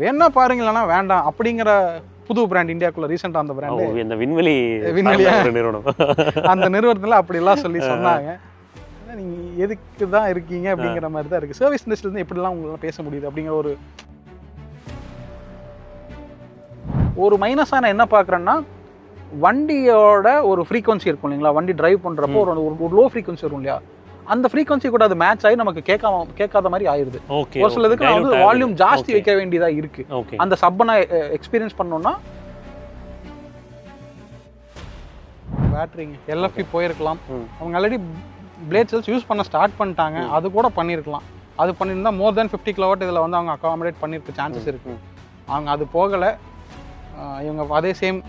வேணா பாருங்களா வேண்டாம் அப்படிங்கிற புது பிராண்ட் இந்தியாக்குள்ள ரீசெண்டாக அந்த பிராண்ட் இந்த விண்வெளி நிறுவனம் அந்த நிறுவனத்தில் அப்படிலாம் சொல்லி சொன்னாங்க. நீங்கள் எதுக்கு தான் இருக்கீங்க அப்படிங்கிற மாதிரி தான் இருக்குது. சர்வீஸ் இண்டஸ்ட்ரியிலேருந்து எப்படிலாம் உங்களால் பேச முடியுது அப்படிங்கிற ஒரு மைனஸாக நான் என்ன பார்க்குறேன்னா, வண்டியோட ஒரு ஃப்ரீக்வன்சி இருக்கும் இல்லைங்களா, வண்டி டிரைவ் பண்ணுறப்போ ஒரு லோ ஃப்ரீக்வன்சி வரும் இல்லையா, அந்த ஃப்ரீக்வன்சி கூட அது மேட்ச் ஆகி நமக்கு கேட்காத மாதிரி ஆயிடுது. ஒரு சிலதுக்கு நான் வந்து வால்யூம் ஜாஸ்தி வைக்க வேண்டியதாக இருக்குது. அந்த சப்பை நான் எக்ஸ்பீரியன்ஸ் பண்ணோன்னா பேட்டரிங்க எல்எஃப்பி போயிருக்கலாம். அவங்க ஆல்ரெடி பிளேட் செல்ஸ் யூஸ் பண்ண ஸ்டார்ட் பண்ணிட்டாங்க, அது கூட பண்ணியிருக்கலாம். அது பண்ணியிருந்தால் மோர் தென் 50 கிலோவாட் இதில் வந்து அவங்க அகாமடேட் பண்ணியிருக்க சான்சஸ் இருக்குது. அவங்க அது போகலை. இவங்க அதே சேம்.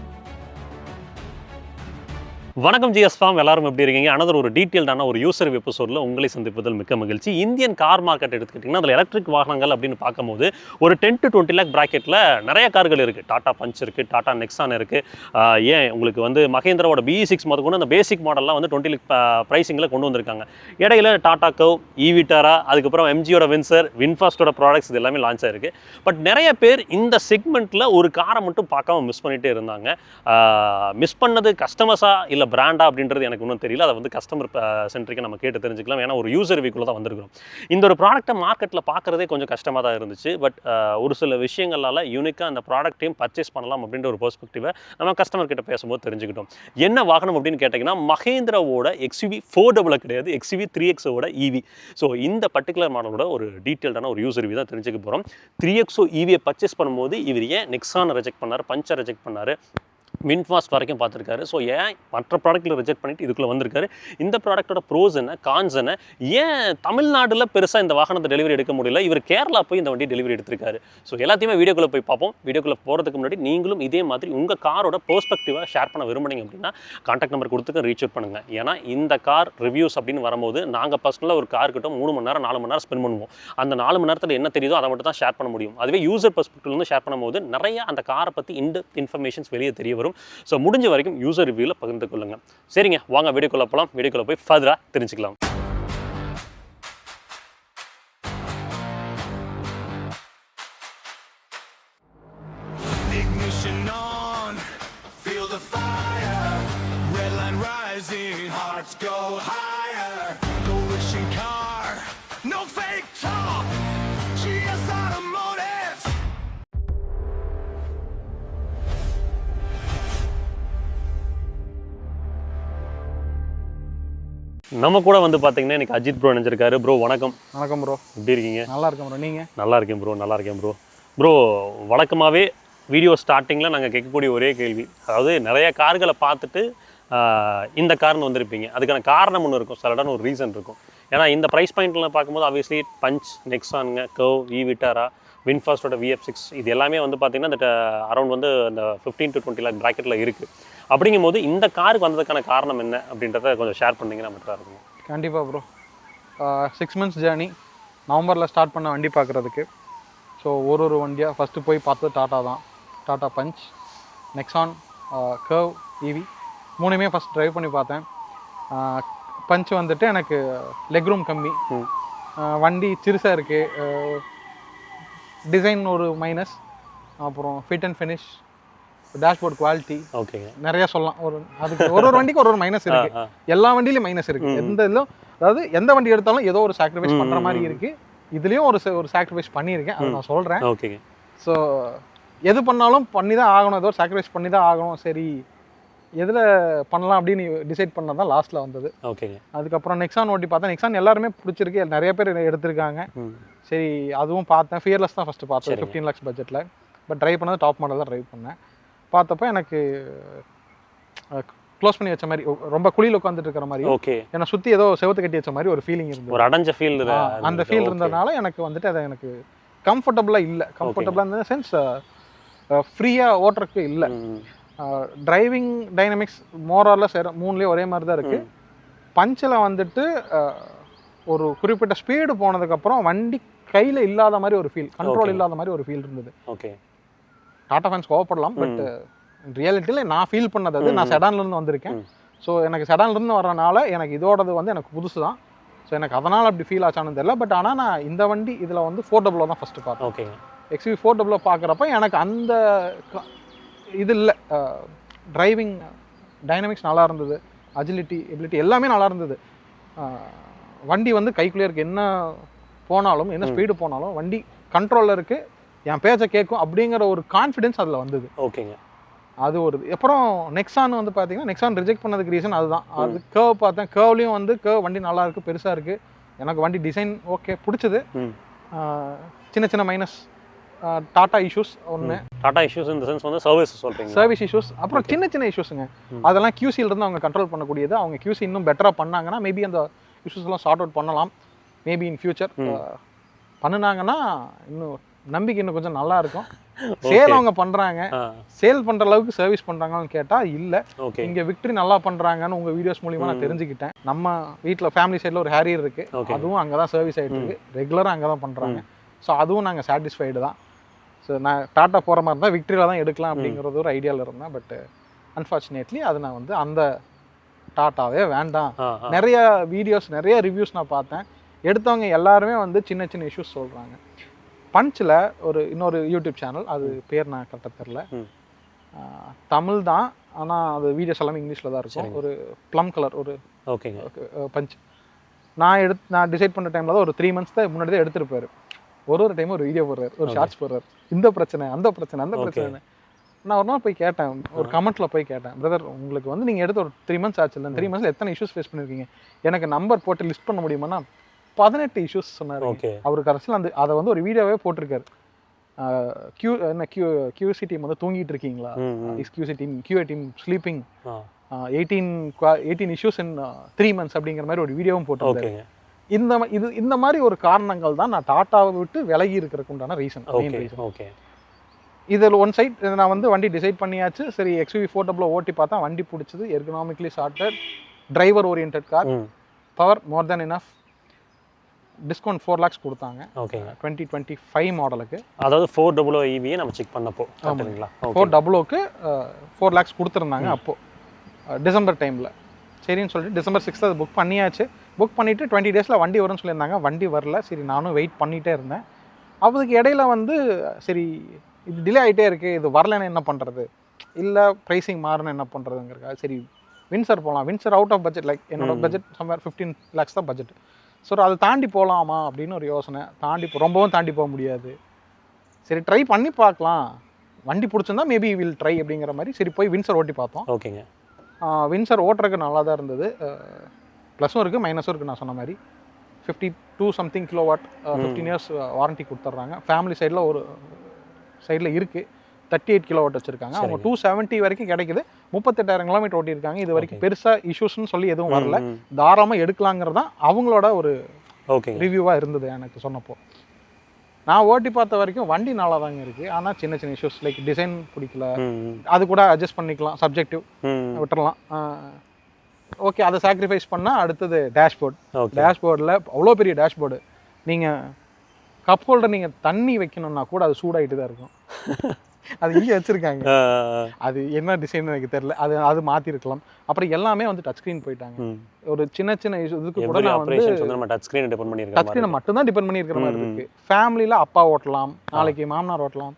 வணக்கம் ஜிஎஸ் ஃபார்ம், எல்லாரும் எப்படி இருக்கீங்க? அனதர் ஒரு டீட்டெயில்டான ஒரு யூசர் எபிசோடில் உங்களை சந்திப்பதில் மிக்க மகிழ்ச்சி. இந்தியன் கார் மார்க்கெட் எடுத்துக்கிட்டிங்கன்னா அதில் எலக்ட்ரிக் வாகனங்கள் அப்படின்னு பார்க்கும்போது ஒரு 10 to 20 லேக் ப்ராக்கெட்டில் நிறைய கார்கள் இருக்குது. டாடா பஞ்ச் இருக்குது, டாடா நெக்ஸான் இருக்குது. ஏன் உங்களுக்கு வந்து மகேந்திராவோட BE6 முதல் கொண்டு அந்த பேசிக் மாடல்லாம் வந்து 20 லேக் ப்ரைஸிங்கில் கொண்டு வந்திருக்காங்க. இடையில டாடா கவ், ஈவிட்டாரா, அதுக்கப்புறம் MGயோட வின்சர், வின்ஃபாஸ்டோட ப்ராடக்ட்ஸ் இது எல்லாமே லான்ச் ஆயிருக்கு. பட் நிறைய பேர் இந்த செக்மெண்ட்டில் ஒரு காரை மட்டும் பார்க்காம மிஸ் பண்ணிகிட்டே இருந்தாங்க. மிஸ் பண்ணது கஸ்டமர்ஸா இல்லை பிராண்டா அப்படின்றது எனக்கு இன்னும் தெரியல. அதை வந்து கஸ்டமர் சென்ட்ரிக்காக நம்ம கேட்டு தெரிஞ்சுக்கலாம். ஏன்னா ஒரு யூசர் ரிவ்யூக்குள்ள தான் வந்திருக்கிறோம். இந்த ஒரு ப்ராடக்ட்டை மார்க்கெட்டில் பார்க்குறதே கொஞ்சம் கஷ்டமாக தான் இருந்துச்சு. பட் ஒரு சில விஷயங்களால் யூனிக்காக அந்த ப்ராடக்ட்டையும் பர்ச்சேஸ் பண்ணலாம் அப்படின்ற ஒரு பெர்ஸ்பெக்டிவை நம்ம கஸ்டமர் கிட்ட பேசும்போது தெரிஞ்சுக்கிட்டோம். என்ன வாகனம் அப்படின்னு கேட்டிங்கன்னா, மகேந்திராவோட XUV 400 கிடையாது, XUV 3XOட EV. ஸோ இந்த பர்டிகுலர் மாடலோட ஒரு டீட்டெயில்டான ஒரு யூசர் ரிவ்யூ தான் தெரிஞ்சுக்க போகிறோம். 3XO EVயை பர்ச்சேஸ் பண்ணும்போது இவர் ஏன் நெக்ஸானை ரிஜெக்ட் பண்ணார், பஞ்சை ரிஜெக்ட் பண்ணார், வின்ஃபாஸ்ட் வரைக்கும் பார்த்துருக்காரு. ஸோ ஏன் மற்ற ப்ராடக்ட்டில் ரிஜெக்ட் பண்ணிட்டு இதுக்குள்ளே வந்திருக்காரு, இந்த ப்ராடக்ட்டோட ப்ரோஸ் என்ன, கான்ஸ் என்ன, ஏன் தமிழ்நாட்டில் பெருசாக இந்த வாகனத்தை டெலிவரி எடுக்க முடியல, இவர் கேரளா போய் இந்த வண்டி டெலிவரி எடுத்திருக்காரு. ஸோ எல்லாத்தையுமே வீடியோக்குள்ளே போய் பார்ப்போம். வீடியோக்குள்ளே போகிறதுக்கு முன்னாடி நீங்களும் இதே மாதிரி உங்கள் காரோட பெர்ஸ்பெக்டிவாக ஷேர் பண்ண விரும்புனீங்க அப்படின்னா கான்டாக்ட் நம்பர் கொடுத்துக்க ரீச் அவுட் பண்ணுங்கள். ஏன்னா இந்த கார் ரிவ்யூஸ் அப்படின்னு வரும்போது நாங்கள் பர்சனலாக ஒரு கார் கிட்ட 3 மணி நேரம் 4 மணி நேரம் ஸ்பெண்ட் பண்ணுவோம். அந்த 4 மணி நேரத்தில் என்ன தெரியுதோ அதை மட்டும் தான் ஷேர் பண்ண முடியும். அதுவே யூசர் பெர்ஸ்பெக்டிவ்லேருந்து ஷேர் பண்ணும்போது நிறைய அந்த காரை பற்றி இன்ஃபர்மேஷன்ஸ் வெளியே தெரிய வரும். ஸோ முடிஞ்ச வரைக்கும் யூசர் ரிவ்யூல பகிர்ந்து கொள்ளுங்க. சரிங்க, வாங்க வீடியோக்குள்ள போலாம். வீடியோக்குள்ள போய் ஃபர்தரா தெரிஞ்சுக்கலாம். Ignition on, feel the fire, red line rising, hearts go higher, no wishing car, no fake talk, GS Automotive. நம்ம கூட வந்து பார்த்தீங்கன்னா எனக்கு அஜித் ப்ரோ நினைச்சிருக்காரு. ப்ரோ வணக்கம். வணக்கம் ப்ரோ, எப்படி இருக்கீங்க? நல்லா இருக்கேன் ப்ரோ. நீங்கள்? நல்லா இருக்கேன் ப்ரோ, நல்லா இருக்கேன் ப்ரோ. ப்ரோ வழக்கமாகவே வீடியோ ஸ்டார்டிங்கில் நாங்கள் கேட்கக்கூடிய ஒரே கேள்வி, அதாவது நிறைய கார்களை பார்த்துட்டு இந்த கார்னு வந்திருப்பீங்க, அதுக்கான காரணம் ஒன்று இருக்கும், சடனான ஒரு ரீசன் இருக்கும். ஏன்னா இந்த ப்ரைஸ் பாயிண்ட்டில் பார்க்கும்போது ஆப்வியஸ்லி பஞ்ச், நெக்ஸானுங்க, கவ், ஈவிட்டாரா, வின்ஃபாஸ்டோட VF6 இது எல்லாமே வந்து பார்த்திங்கன்னா இந்த அரௌண்ட் வந்து அந்த 15 to 20 லேக் ப்ராக்கெட்டில் இருக்குது. அப்படிங்கும்போது இந்த காருக்கு வந்ததுக்கான காரணம் என்ன அப்படின்றத கொஞ்சம் ஷேர் பண்ணிங்கன்னா பெட்டராக இருக்கும். கண்டிப்பாக ப்ரோ. 6 months ஜேர்னி, நவம்பரில் ஸ்டார்ட் பண்ண வண்டி பார்க்குறதுக்கு. ஸோ ஒரு வண்டியாக ஃபஸ்ட்டு போய் பார்த்தது டாட்டா தான். Tata Punch, Nexon, Curvv, EV மூணுமே ஃபஸ்ட் ட்ரைவ் பண்ணி பார்த்தேன். பஞ்ச் வந்துட்டு எனக்கு லெக் ரூம் கம்மி, வண்டி சிறுசாக இருக்குது, டிசைன் ஒரு மைனஸ், அப்புறம் fit and finish, dashboard quality, okay நிறையா சொல்லலாம். அதுக்கு ஒரு வண்டிக்கு ஒரு மைனஸ் இருக்குது. எல்லா வண்டியிலையும் மைனஸ் இருக்குது. எந்த இதிலும், அதாவது எந்த வண்டி எடுத்தாலும் ஏதோ ஒரு சாக்ரிஃபைஸ் பண்ணுற மாதிரி இருக்குது. இதுலேயும் ஒரு சாக்ரிஃபைஸ் பண்ணியிருக்கேன், அதை நான் சொல்கிறேன். ஓகே. ஸோ எது பண்ணாலும் பண்ணி தான் ஆகணும், ஏதோ ஒரு சாக்ரிஃபைஸ் பண்ணி தான் ஆகணும். சரி எதில் பண்ணலாம் அப்படின்னு டிசைட் பண்ண தான் லாஸ்ட்டில் வந்தது. ஓகே. அதுக்கப்புறம் நெக்ஸான் ஓட்டி பார்த்தேன். நெக்ஸான் எல்லாருமே பிடிச்சிருக்கு, நிறைய பேர் எடுத்திருக்காங்க. சரி அதுவும் பார்த்தேன். ஃபியர்லெஸ் தான் ஃபஸ்ட்டு பார்த்தேன் 15 lakhs பட்ஜெட்டில். பட் ட்ரைவ் பண்ணது டாப் மாடல் தான் ட்ரைவ் பண்ணேன். பார்த்தப்போ எனக்கு க்ளோஸ் பண்ணி வச்ச மாதிரி, ரொம்ப குளியில் உட்காந்துட்டு இருக்கிற மாதிரி, ஓகே, என்னை சுற்றி ஏதோ செவத்து கட்டி வச்ச மாதிரி ஒரு ஃபீலிங் இருந்தது. ஒரு அடைஞ்ச ஃபீல், அந்த ஃபீல் இருந்ததுனால எனக்கு வந்துட்டு அதை எனக்கு கம்ஃபர்டபுளாக இல்லை. கம்ஃபர்டபுளாக இருந்த சென்ஸ் ஃப்ரீயாக ஓட்டுறதுக்கு இல்லை. டிரைவிங் டைனமிக்ஸ் மோராரில் மூணுலேயே ஒரே மாதிரி தான் இருக்குது. பஞ்சில் வந்துட்டு ஒரு குறிப்பிட்ட ஸ்பீடு போனதுக்கப்புறம் வண்டி கையில் இல்லாத மாதிரி ஒரு ஃபீல், கண்ட்ரோல் இல்லாத மாதிரி ஒரு ஃபீல் இருந்தது. ஓகே. டாடா ஃபேன்ஸ் கோவப்படலாம், பட் ரியாலிட்டியில் நான் ஃபீல் பண்ணது அது. நான் செடான்லேருந்து வந்திருக்கேன். ஸோ எனக்கு செடான்லேருந்து வர்றதுனால எனக்கு இதோடது வந்து எனக்கு புதுசு தான். ஸோ எனக்கு அதனால் அப்படி ஃபீல் ஆச்சானு தெரியல. பட் ஆனால் நான் இந்த வண்டி இதில் வந்து 400 தான் ஃபஸ்ட்டு பார்த்தேன். ஓகே. XUV400 பார்க்குறப்ப எனக்கு அந்த இது இல்லை. டிரைவிங் டைனமிக்ஸ் நல்லா இருந்தது, அஜிலிட்டி எபிலிட்டி எல்லாமே நல்லா இருந்தது. வண்டி வந்து கைக்குள்ளே இருக்குது, என்ன போனாலும் என்ன ஸ்பீடு போனாலும் வண்டி கண்ட்ரோலில் இருக்குது, என் பேச்சை கேட்கும் அப்படிங்கிற ஒரு கான்ஃபிடென்ஸ் அதில் வந்தது. ஓகேங்க. அது ஒரு அப்புறம் நெக்ஸான் வந்து பார்த்தீங்கன்னா நெக்ஸான் ரிஜெக்ட் பண்ணதுக்கு ரீசன் அதுதான். அது கேர்வ் பார்த்தேன், கேர்வ்லையும் வந்து கேர்வ் வண்டி நல்லா இருக்குது, பெருசாக இருக்குது, எனக்கு வண்டி டிசைன் ஓகே பிடிச்சது. சின்ன சின்ன மைனஸ் டாடா இஷ்யூஸ் ஒன்று. டாடா இஷ்யூஸ் இந்த சென்ஸ் வந்து சர்வீஸ் சொல்கிறீங்க, சர்வீஸ் இஷ்யூஸ். அப்புறம் சின்ன சின்ன இஷ்யூஸுங்க, அதெல்லாம் QCலேருந்து அவங்க கண்ட்ரோல் பண்ணக்கூடியது. அவங்க QC இன்னும் பெட்டராக பண்ணாங்கன்னா மேபி அந்த இஷ்யூஸ்லாம் சார்ட் அவுட் பண்ணலாம். மேபி இன் ஃபியூச்சர் பண்ணினாங்கன்னா இன்னும் நம்பிக்கை இன்னும் கொஞ்சம் நல்லா இருக்கும். சேல் அவங்க பண்ணுறாங்க, சேல் பண்ணுற அளவுக்கு சர்வீஸ் பண்ணுறாங்கன்னு கேட்டால் இல்லை. இங்கே விக்டரி நல்லா பண்ணுறாங்கன்னு உங்கள் வீடியோஸ் மூலிமா நான் தெரிஞ்சுக்கிட்டேன். நம்ம வீட்டில் ஃபேமிலி சைடில் ஒரு ஹேரியர் இருக்குது, அதுவும் அங்கே தான் சர்வீஸ் ஆகிட்டு இருக்கு, ரெகுலராக அங்கே தான் பண்ணுறாங்க. ஸோ அதுவும் நாங்கள் சாட்டிஸ்ஃபைடு தான். ஸோ நான் டாட்டா போகிற மாதிரி இருந்தால் விக்டரியில் தான் எடுக்கலாம் அப்படிங்கிறது ஒரு ஐடியாவில் இருந்தேன். பட் அன்ஃபார்ச்சுனேட்லி அது நான் வந்து அந்த டாட்டாவே வேண்டாம். நிறைய வீடியோஸ் நிறைய ரிவ்யூஸ் நான் பார்த்தேன், எடுத்தவங்க எல்லாருமே வந்து சின்ன சின்ன இஷ்யூஸ் சொல்கிறாங்க. பஞ்சில் இன்னொரு யூடியூப் சேனல், அது பேர் நான் கரெக்டாக தெரில, தமிழ் தான், ஆனால் அது வீடியோஸ் எல்லாமே இங்கிலீஷில் தான் இருக்கும். ஒரு ப்ளம் கலர் ஒரு பஞ்ச் நான் டிசைட் பண்ணுற டைமில் தான் ஒரு 3 months தான் முன்னாடி தான் எடுத்துருப்பாரு. ஒரு டைம் ஒரு வீடியோ போடுறாரு, ஒரு ஷார்ட்ஸ் போடுறாரு, இந்த பிரச்சனை அந்த பிரச்சனை அந்த பிரச்சனை. நான் ஒரு நாள் போய் கேட்டேன், ஒரு கமெண்ட்டில் போய் கேட்டேன், பிரதர் உங்களுக்கு வந்து நீங்கள் எடுத்து ஒரு 3 months ஆச்சு இல்லை, 3 months எத்தனை இஷ்யூஸ் ஃபேஸ் பண்ணியிருக்கீங்க, எனக்கு நம்பர் போட்டு லிஸ்ட் பண்ண முடியுமானா 18 இஷ்யூஸ் சொன்னார். அவர் கடைசியில் அதை வந்து ஒரு வீடியோவே போட்டிருக்காரு. QC டீம் வந்து தூங்கிட்டு இருக்கீங்களா, QC team QA team sleeping, 18 issues இன் 3 months அப்படிங்கிற மாதிரி ஒரு வீடியோவும் போட்டிருக்காரு. இந்த மாதிரி ஒரு காரணங்கள் தான் நான் டாட்டாவை விட்டு விலகி இருக்கிறதுக்கு உண்டான ரீசன். இதில் ஒன் சைட் நான் வந்து வண்டி டிசைட் பண்ணியாச்சு, சரி XUV400 ஓட்டி பார்த்தா வண்டி பிடிச்சது, ergonomically sorted, driver oriented car, power more than enough, discount 4 lakhs கொடுத்தாங்க 2025 மாடலுக்கு. அதாவது 400 EV நம்ம செக் பண்ணப்போ 400க்கு 4 lakhs கொடுத்துருந்தாங்க அப்போது டிசம்பர் டைமில். சரின்னு சொல்லிட்டு டிசம்பர் 6 அது புக் பண்ணியாச்சு. புக் பண்ணிவிட்டு 20 daysல வண்டி வரும்னு சொல்லியிருந்தாங்க. வண்டி வரல. சரி நானும் வெயிட் பண்ணிகிட்டே இருந்தேன். அதுக்கு இடையில வந்து சரி இது டிலே ஆகிட்டே இருக்குது, இது வரலன்னு என்ன பண்ணுறது, இல்லை ப்ரைஸிங் மாறுன்னு என்ன பண்ணுறதுங்கிறக்காக சரி வின்சர் போகலாம். Windsor out of budget, like என்னோட பட்ஜெட் சம்வேர் 15 lakhs தான் பட்ஜெட். ஸோ அதை தாண்டி போகலாமா அப்படின்னு ஒரு யோசனை. ரொம்பவும் தாண்டி போக முடியாது, சரி ட்ரை பண்ணி பார்க்கலாம், வண்டி பிடிச்சிருந்தா மேபி வில் ட்ரை அப்படிங்கிற மாதிரி சரி போய் வின்சர் ஓட்டி பார்த்தோம். ஓகேங்க. வின்சர் ஓட்டுறதுக்கு நல்லா தான் இருந்தது, ப்ளஸும் இருக்குது மைனஸும் இருக்குது. நான் சொன்ன மாதிரி 52 something kilowatt, 15 years வாரண்ட்டி கொடுத்துட்றாங்க. ஃபேமிலி சைடில் ஒரு சைடில் இருக்குது 38 kilowatt வச்சுருக்காங்க. அவங்க 270 வரைக்கும் கிடைக்குது. 38,000 kilometer ஓட்டியிருக்காங்க. இது வரைக்கும் பெருசாக இஷ்யூஸ்ன்னு சொல்லி எதுவும் வரல, தாராளமாக எடுக்கலாங்கிறது தான் அவங்களோட ஒரு ரிவ்யூவாக இருந்தது எனக்கு சொன்னப்போ. நான் ஓட்டி பார்த்த வரைக்கும் வண்டி நல்லா தாங்க இருக்குது, ஆனால் சின்ன சின்ன இஷ்யூஸ் லைக் டிசைன் பிடிக்கல, அது கூட அட்ஜஸ்ட் பண்ணிக்கலாம், சப்ஜெக்டிவ் விட்டுறலாம். ஓகே, அதை சாக்ரிஃபைஸ் பண்ணால் அடுத்தது டேஷ்போர்ட். டேஷ்போர்டில் அவ்வளோ பெரிய டேஷ்போர்டு, நீங்கள் கப் ஹோல்டர் நீங்கள் தண்ணி வைக்கணும்னா கூட அது சூடாகிட்டு தான் இருக்கும். அது இங்கே வச்சுருக்காங்க, அது என்ன டிசைன் எனக்கு தெரியல, அது மாற்றிருக்கலாம். அப்புறம் எல்லாமே வந்து டச் ஸ்க்ரீன் போயிட்டாங்க. ஒரு சின்ன சின்ன இதுக்கு கூட நான் வந்து டச் ஸ்க்ரீனை மட்டும்தான் டிபெண்ட் பண்ணியிருக்கிற மாதிரி இருக்குது. ஃபேமிலியில் அப்பா ஓட்டலாம், நாளைக்கு மாமனார் ஓட்டலாம்,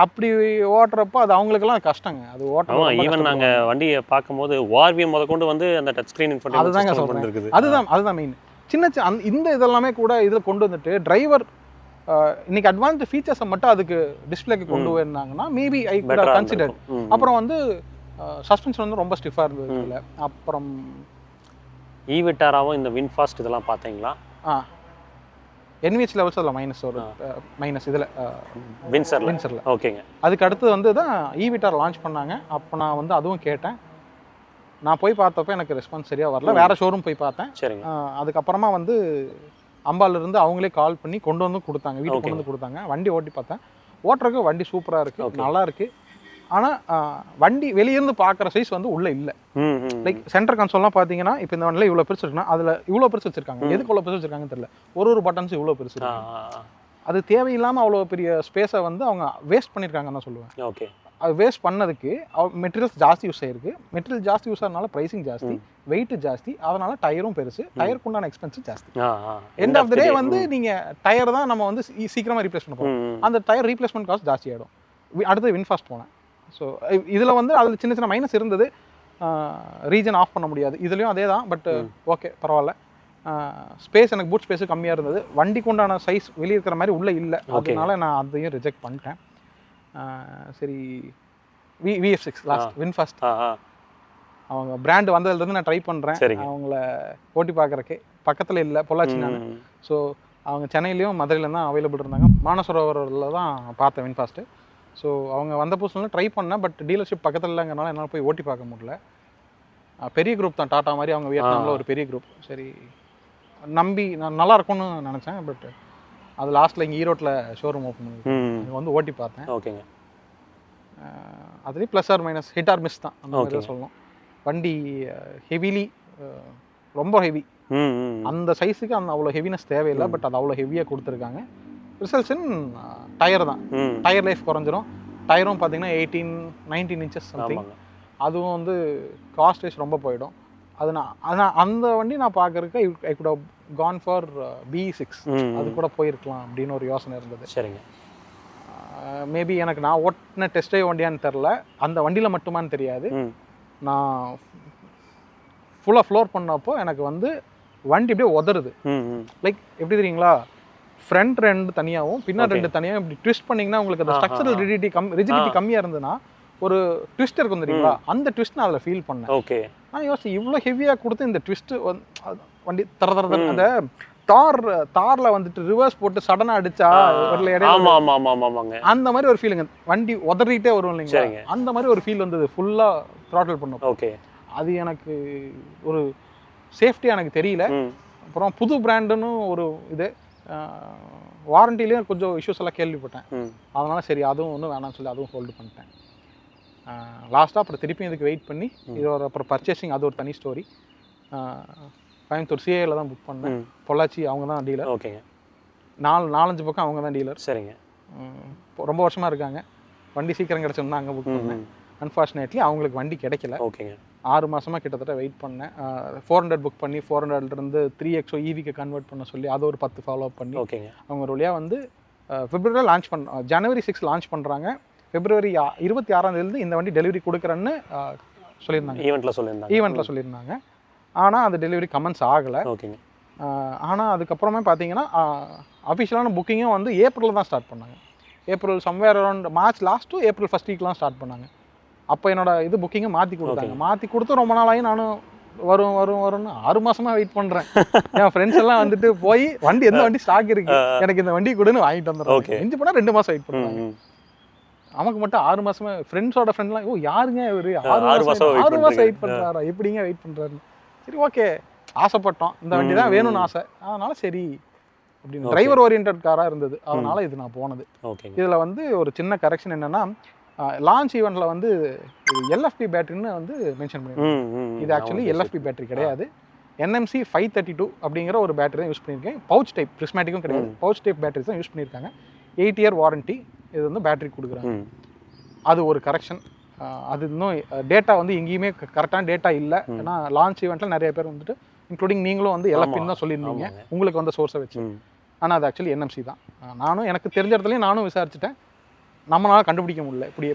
அப்படி ஓட்டுறப்போ அது அவங்களுக்கெல்லாம் கஷ்டங்க. அது ஓட்டலாம். ஈவன் நாங்கள் வண்டியை பார்க்கும்போது வார்வியம் முத கொண்டு வந்து அந்த டச் ஸ்க்ரீன் அதுதாங்க சொல்கிறேன், அதுதான் மெயின். சின்ன இந்த இதெல்லாமே கூட இதில் கொண்டு வந்துட்டு டிரைவர் இன்னைக்கு அட்வான்ஸ்டு ஃபீச்சர்ஸை மட்டும் அதுக்கு டிஸ்பிளேக்கு கொண்டு வந்தாங்கன்னா maybe I could have considered. அப்புறம் வந்து சஸ்பென்ஷன் வந்து ரொம்ப ஸ்டிஃபாக இருந்தது இல்லை. அப்புறம் ஈவிட்டாராவும் இந்த வின்ஃபாஸ்ட் இதெல்லாம் பார்த்தீங்களா? NVH லெவல்ஸ் அதில் மைனஸ் இதில் வின்சரில். ஓகேங்க. அதுக்கு அடுத்து வந்து தான் ஈவிட்டார் லான்ச் பண்ணாங்க. அப்போ நான் வந்து அதுவும் கேட்டேன். நான் போய் பார்த்தப்போ எனக்கு ரெஸ்பான்ஸ் சரியாக வரல, வேறு ஷோரூம் போய் பார்த்தேன். சரிங்க. அதுக்கப்புறமா வந்து அம்பாலிருந்து அவங்களே கால் பண்ணி கொண்டு வந்து கொடுத்தாங்க, வீட்டுக்கு கொண்டு வந்து கொடுத்தாங்க. வண்டி ஓட்டி பார்த்தேன், ஓட்டுறதுக்கு வண்டி சூப்பராக இருக்குது, நல்லா இருக்குது. ஆனால் வண்டி வெளியிருந்து பார்க்குற சைஸ் வந்து உள்ளே இல்லை. லைக் சென்டர் கன்சோல்லாம் பார்த்தீங்கன்னா இப்போ இந்த வண்டியில் இவ்வளோ பெருசு இருக்குன்னா அதில் இவ்வளோ பெருசு வச்சுருக்காங்க. எதுக்கு இவ்வளோ பெருசு வச்சுருக்காங்கன்னு தெரியல. ஒரு பட்டன்ஸ் இவ்வளோ பெருசு இருக்கு. அது தேவையில்லாமல் அவ்வளோ பெரிய ஸ்பேஸை வந்து அவங்க வேஸ்ட் பண்ணியிருக்காங்கன்னு தான் சொல்லுவேன். ஓகே. அது வேஸ்ட் பண்ணதுக்கு மெட்டீரியல்ஸ் ஜாஸ்தி யூஸ் ஆயிருக்கு. மெட்டீரியல் ஜாஸ்தி யூஸ் ஆகிறதுனால ப்ரைஸிங் ஜாஸ்தி, வெயிட் ஜாஸ்தி, அதனால டயரும் பெருசு, டயருக்கு உண்டான எக்ஸ்பென்ஸ் ஜாஸ்தி. எண்ட் ஆஃப் த டே வந்து நீங்கள் டயர் தான் நம்ம வந்து சீக்கிரமாக ரீப்ளேஸ் பண்ண போகிறோம். அந்த டயர் ரீப்ளேஸ்மெண்ட் காஸ்ட் ஜாஸ்தி ஆகிடும். அடுத்து வின்ஃபாஸ்ட் போனேன். ஸோ இதில் வந்து அதில் சின்ன சின்ன மைனஸ் இருந்தது. ரீஜன் ஆஃப் பண்ண முடியாது, இதுலேயும் அதே தான். பட் ஓகே பரவாயில்ல. ஸ்பேஸ் எனக்கு பூட் ஸ்பேஸு கம்மியாக இருந்தது. வண்டிக்கு உண்டான சைஸ் வெளியே இருக்கிற மாதிரி உள்ளே இல்லை, அதனால நான் அதையும் ரிஜெக்ட் பண்ணிட்டேன். சரி, VF6 லாஸ்ட் வின்ஃபாஸ்ட் அவங்க பிராண்ட் வந்ததுலேருந்து நான் ட்ரை பண்ணுறேன் அவங்கள ஓட்டி பார்க்குறக்கே. பக்கத்தில் இல்லை, பொள்ளாச்சி நான். ஸோ அவங்க சென்னையிலையும் மதுரையிலும் தான் அவைலபிள் இருந்தாங்க. மானசரோவரில் தான் பார்த்தேன் வின்ஃபாஸ்ட்டு. ஸோ அவங்க வந்த புதுசுல ட்ரை பண்ணேன். பட் டீலர்ஷிப் பக்கத்தில் இல்லைங்கிறனால என்னால் போய் ஓட்டி பார்க்க முடியல. பெரிய குரூப் தான், டாட்டா மாதிரி அவங்க வியட்நாமில் ஒரு பெரிய குரூப். சரி நம்பி நான் நல்லா இருக்கும்னு நினச்சேன். பட் அது லாஸ்ட்டில் இங்கே ஈரோட்டில் ஷோரூம் ஓப்பன் பண்ணி வந்து ஓட்டி பார்த்தேன். ஓகேங்க. அதுலேயும் plus or minus, hit or miss தான் அந்த மாதிரி சொல்லணும். வண்டி ஹெவிலி, ரொம்ப ஹெவி. அந்த சைஸுக்கு அந்த அவ்வளோ ஹெவினஸ் தேவையில்லை. பட் அது அவ்வளோ ஹெவியாக கொடுத்துருக்காங்க. ரிசல்ட்ஸ் இன் டயர் தான். டயர் லைஃப் குறைஞ்சிரும். டயரும் பார்த்தீங்கன்னா 18-19 இன்ச்சஸ் சம்திங். அதுவும் வந்து காஸ்ட் வைஸ் ரொம்ப போயிடும். அது நான் அந்த வண்டி நான் பார்க்குறதுக்கு I could have gone for BE6. அது கூட போயிருக்கலாம் அப்படின்னு ஒரு யோசனை இருந்தது. சரிங்க. மேபி எனக்கு நான் ஓட்டின டெஸ்ட் ட்ரைவ் வண்டியான்னு தெரில, அந்த வண்டியில் மட்டுமான்னு தெரியாது. நான் ஃபுல்லாக ஃப்ளோர் பண்ணப்போ எனக்கு வந்து வண்டி அப்படியே உதறுது. லைக் எப்படி தெரியுங்களா, ஃப்ரண்ட் ரெண்டு தனியாகவும் பின்னாடி ரெண்டு தனியாகவும் இப்படி ட்விஸ்ட் பண்ணிங்கன்னா உங்களுக்கு அந்த ஸ்ட்ரக்சரல் ரிஜிடிட்டி கம்மியாக இருந்ததுன்னா ஒரு ட்விஸ்ட் இருக்கும் தெரியுங்களா, அந்த ட்விஸ்ட் நான் அதில் ஃபீல் பண்ணேன். ஓகே. நான் யோசிச்சு இவ்வளோ ஹெவியாக கொடுத்து இந்த ட்விஸ்ட்டு வண்டி தர அந்த தாரில் வந்துட்டு ரிவர்ஸ் போட்டு சடனாக அடிச்சா அந்த மாதிரி ஒரு ஃபீலுங்க. வண்டி உதறிட்டே வரும் இல்லைங்களா, அந்த மாதிரி ஒரு ஃபீல் வந்தது ஃபுல்லாக த்ராட்டில் பண்ணும். ஓகே. அது எனக்கு ஒரு சேஃப்டியாக எனக்கு தெரியல. அப்புறம் புது பிராண்டுன்னு ஒரு இது வாரண்டிலையும் கொஞ்சம் இஷ்யூஸ் எல்லாம் கேள்விப்பட்டேன். அதனால சரி அதுவும் ஒன்றும் வேணாம்னு சொல்லி அதுவும் ஹோல்டு பண்ணிட்டேன். லாஸ்ட்டாக அப்புறம் திருப்பி இதுக்கு வெயிட் பண்ணி இதோட அப்புறம் பர்ச்சேசிங் அது ஒரு தனி ஸ்டோரி. கோயம்புத்தூர் CIல தான் புக் பண்ணேன். பொள்ளாச்சி அவங்க தான் டீலர். ஓகேங்க. 4-5 பக்கம் அவங்க தான் டீலர். சரிங்க. ரொம்ப வருஷமாக இருக்காங்க. வண்டி சீக்கிரம் கிடச்சோம்னா அங்கே புக் பண்ணேன். அன்ஃபார்ச்சுனேட்லி அவங்களுக்கு வண்டி கிடைக்கல. ஓகேங்க. 6 மாதமாக கிட்டத்தட்ட வெயிட் பண்ணேன். 400 புக் பண்ணி 400லேருந்து 3XO EVக்கு கன்வெர்ட் பண்ண சொல்லி அதை ஒரு 10 ஃபாலோ பண்ணி ஓகேங்க அவங்க ஒரு வழியாக வந்து பிப்ரவரியில் லான்ச் ஜனவரி 6 லான்ச் பண்ணுறாங்க. பிப்ரவரி 26 இந்த வண்டி டெலிவரி கொடுக்குறேன்னு சொல்லியிருந்தாங்க. ஈவெண்ட்டில் சொல்லியிருந்தாங்க. ஆனால் அது டெலிவரி கமெண்ட்ஸ் ஆகலை. ஓகேங்க. ஆனால் அதுக்கப்புறமே பார்த்தீங்கன்னா அஃபிஷியலான புக்கிங்கும் வந்து ஏப்ரலில் தான் ஸ்டார்ட் பண்ணாங்க. April somewhere around March last to April first வீக்லாம் ஸ்டார்ட் பண்ணாங்க. அப்போ என்னோட இது புக்கிங்கை மாற்றி கொடுத்தாங்க. மாற்றி கொடுத்து ரொம்ப நாளாகி நானும் வரும்னு 6 மாசமாக வெயிட் பண்ணுறேன். என் ஃப்ரெண்ட்ஸ் எல்லாம் வந்துட்டு போய் வண்டி எந்த வண்டி ஸ்டாக் இருக்கு எனக்கு இந்த வண்டி கொடுன்னு வாங்கிட்டு வந்துடுறேன். இஞ்சி போனால் 2 மாதம் வெயிட் பண்ணுறாங்க. நமக்கு மட்டும் 6 மாசமா ஃப்ரெண்ட்ஸோட ஃப்ரெண்ட்லாம் யாருங்க இவர் 6 மாதம் வெயிட் பண்ணுறாரா, எப்படிங்க வெயிட் பண்ணுறாரு. சரி ஓகே, ஆசைப்பட்டோம், இந்த வண்டி தான் வேணும்னு ஆசை, அதனால சரி அப்படின்னு. டிரைவர் ஓரியன்ட் காராக இருந்தது, அதனால இது நான் போனது. இதில் வந்து ஒரு சின்ன கரெக்ஷன் என்னன்னா, லான்ச் ஈவெண்ட்டில் வந்து LFP பேட்டரின்னு வந்து மென்ஷன் பண்ணியிருக்கேன். இது ஆக்சுவலி LFP பேட்டரி கிடையாது. NMC 532 அப்படிங்கிற ஒரு பேட்டரி தான் யூஸ் பண்ணியிருக்கேன். பவுச் டைப், பிரிஸ்மேட்டிக்கும் கிடையாது, பவுச் டைப் பேட்டரி தான் யூஸ் பண்ணியிருக்காங்க. 8 இயர் வாரண்ட்டி இது வந்து பேட்டரி கொடுக்குறாங்க. அது ஒரு கரெக்ஷன். அது இன்னும் டேட்டா வந்து எங்கேயுமே கரெக்டான டேட்டா இல்லை. ஏன்னா லான்ச் ஈவெண்ட்டில் நிறைய பேர் வந்துட்டு இன்க்ளூடிங் நீங்களும் வந்து LFPன்னு தான் சொல்லியிருந்தீங்க உங்களுக்கு வந்த சோர்ஸை வச்சு. ஆனால் அது ஆக்சுவலி NMC தான். நானும் எனக்கு தெரிஞ்ச இடத்துலையும் நானும் விசாரிச்சுட்டேன். நம்மளால கண்டுபிடிக்க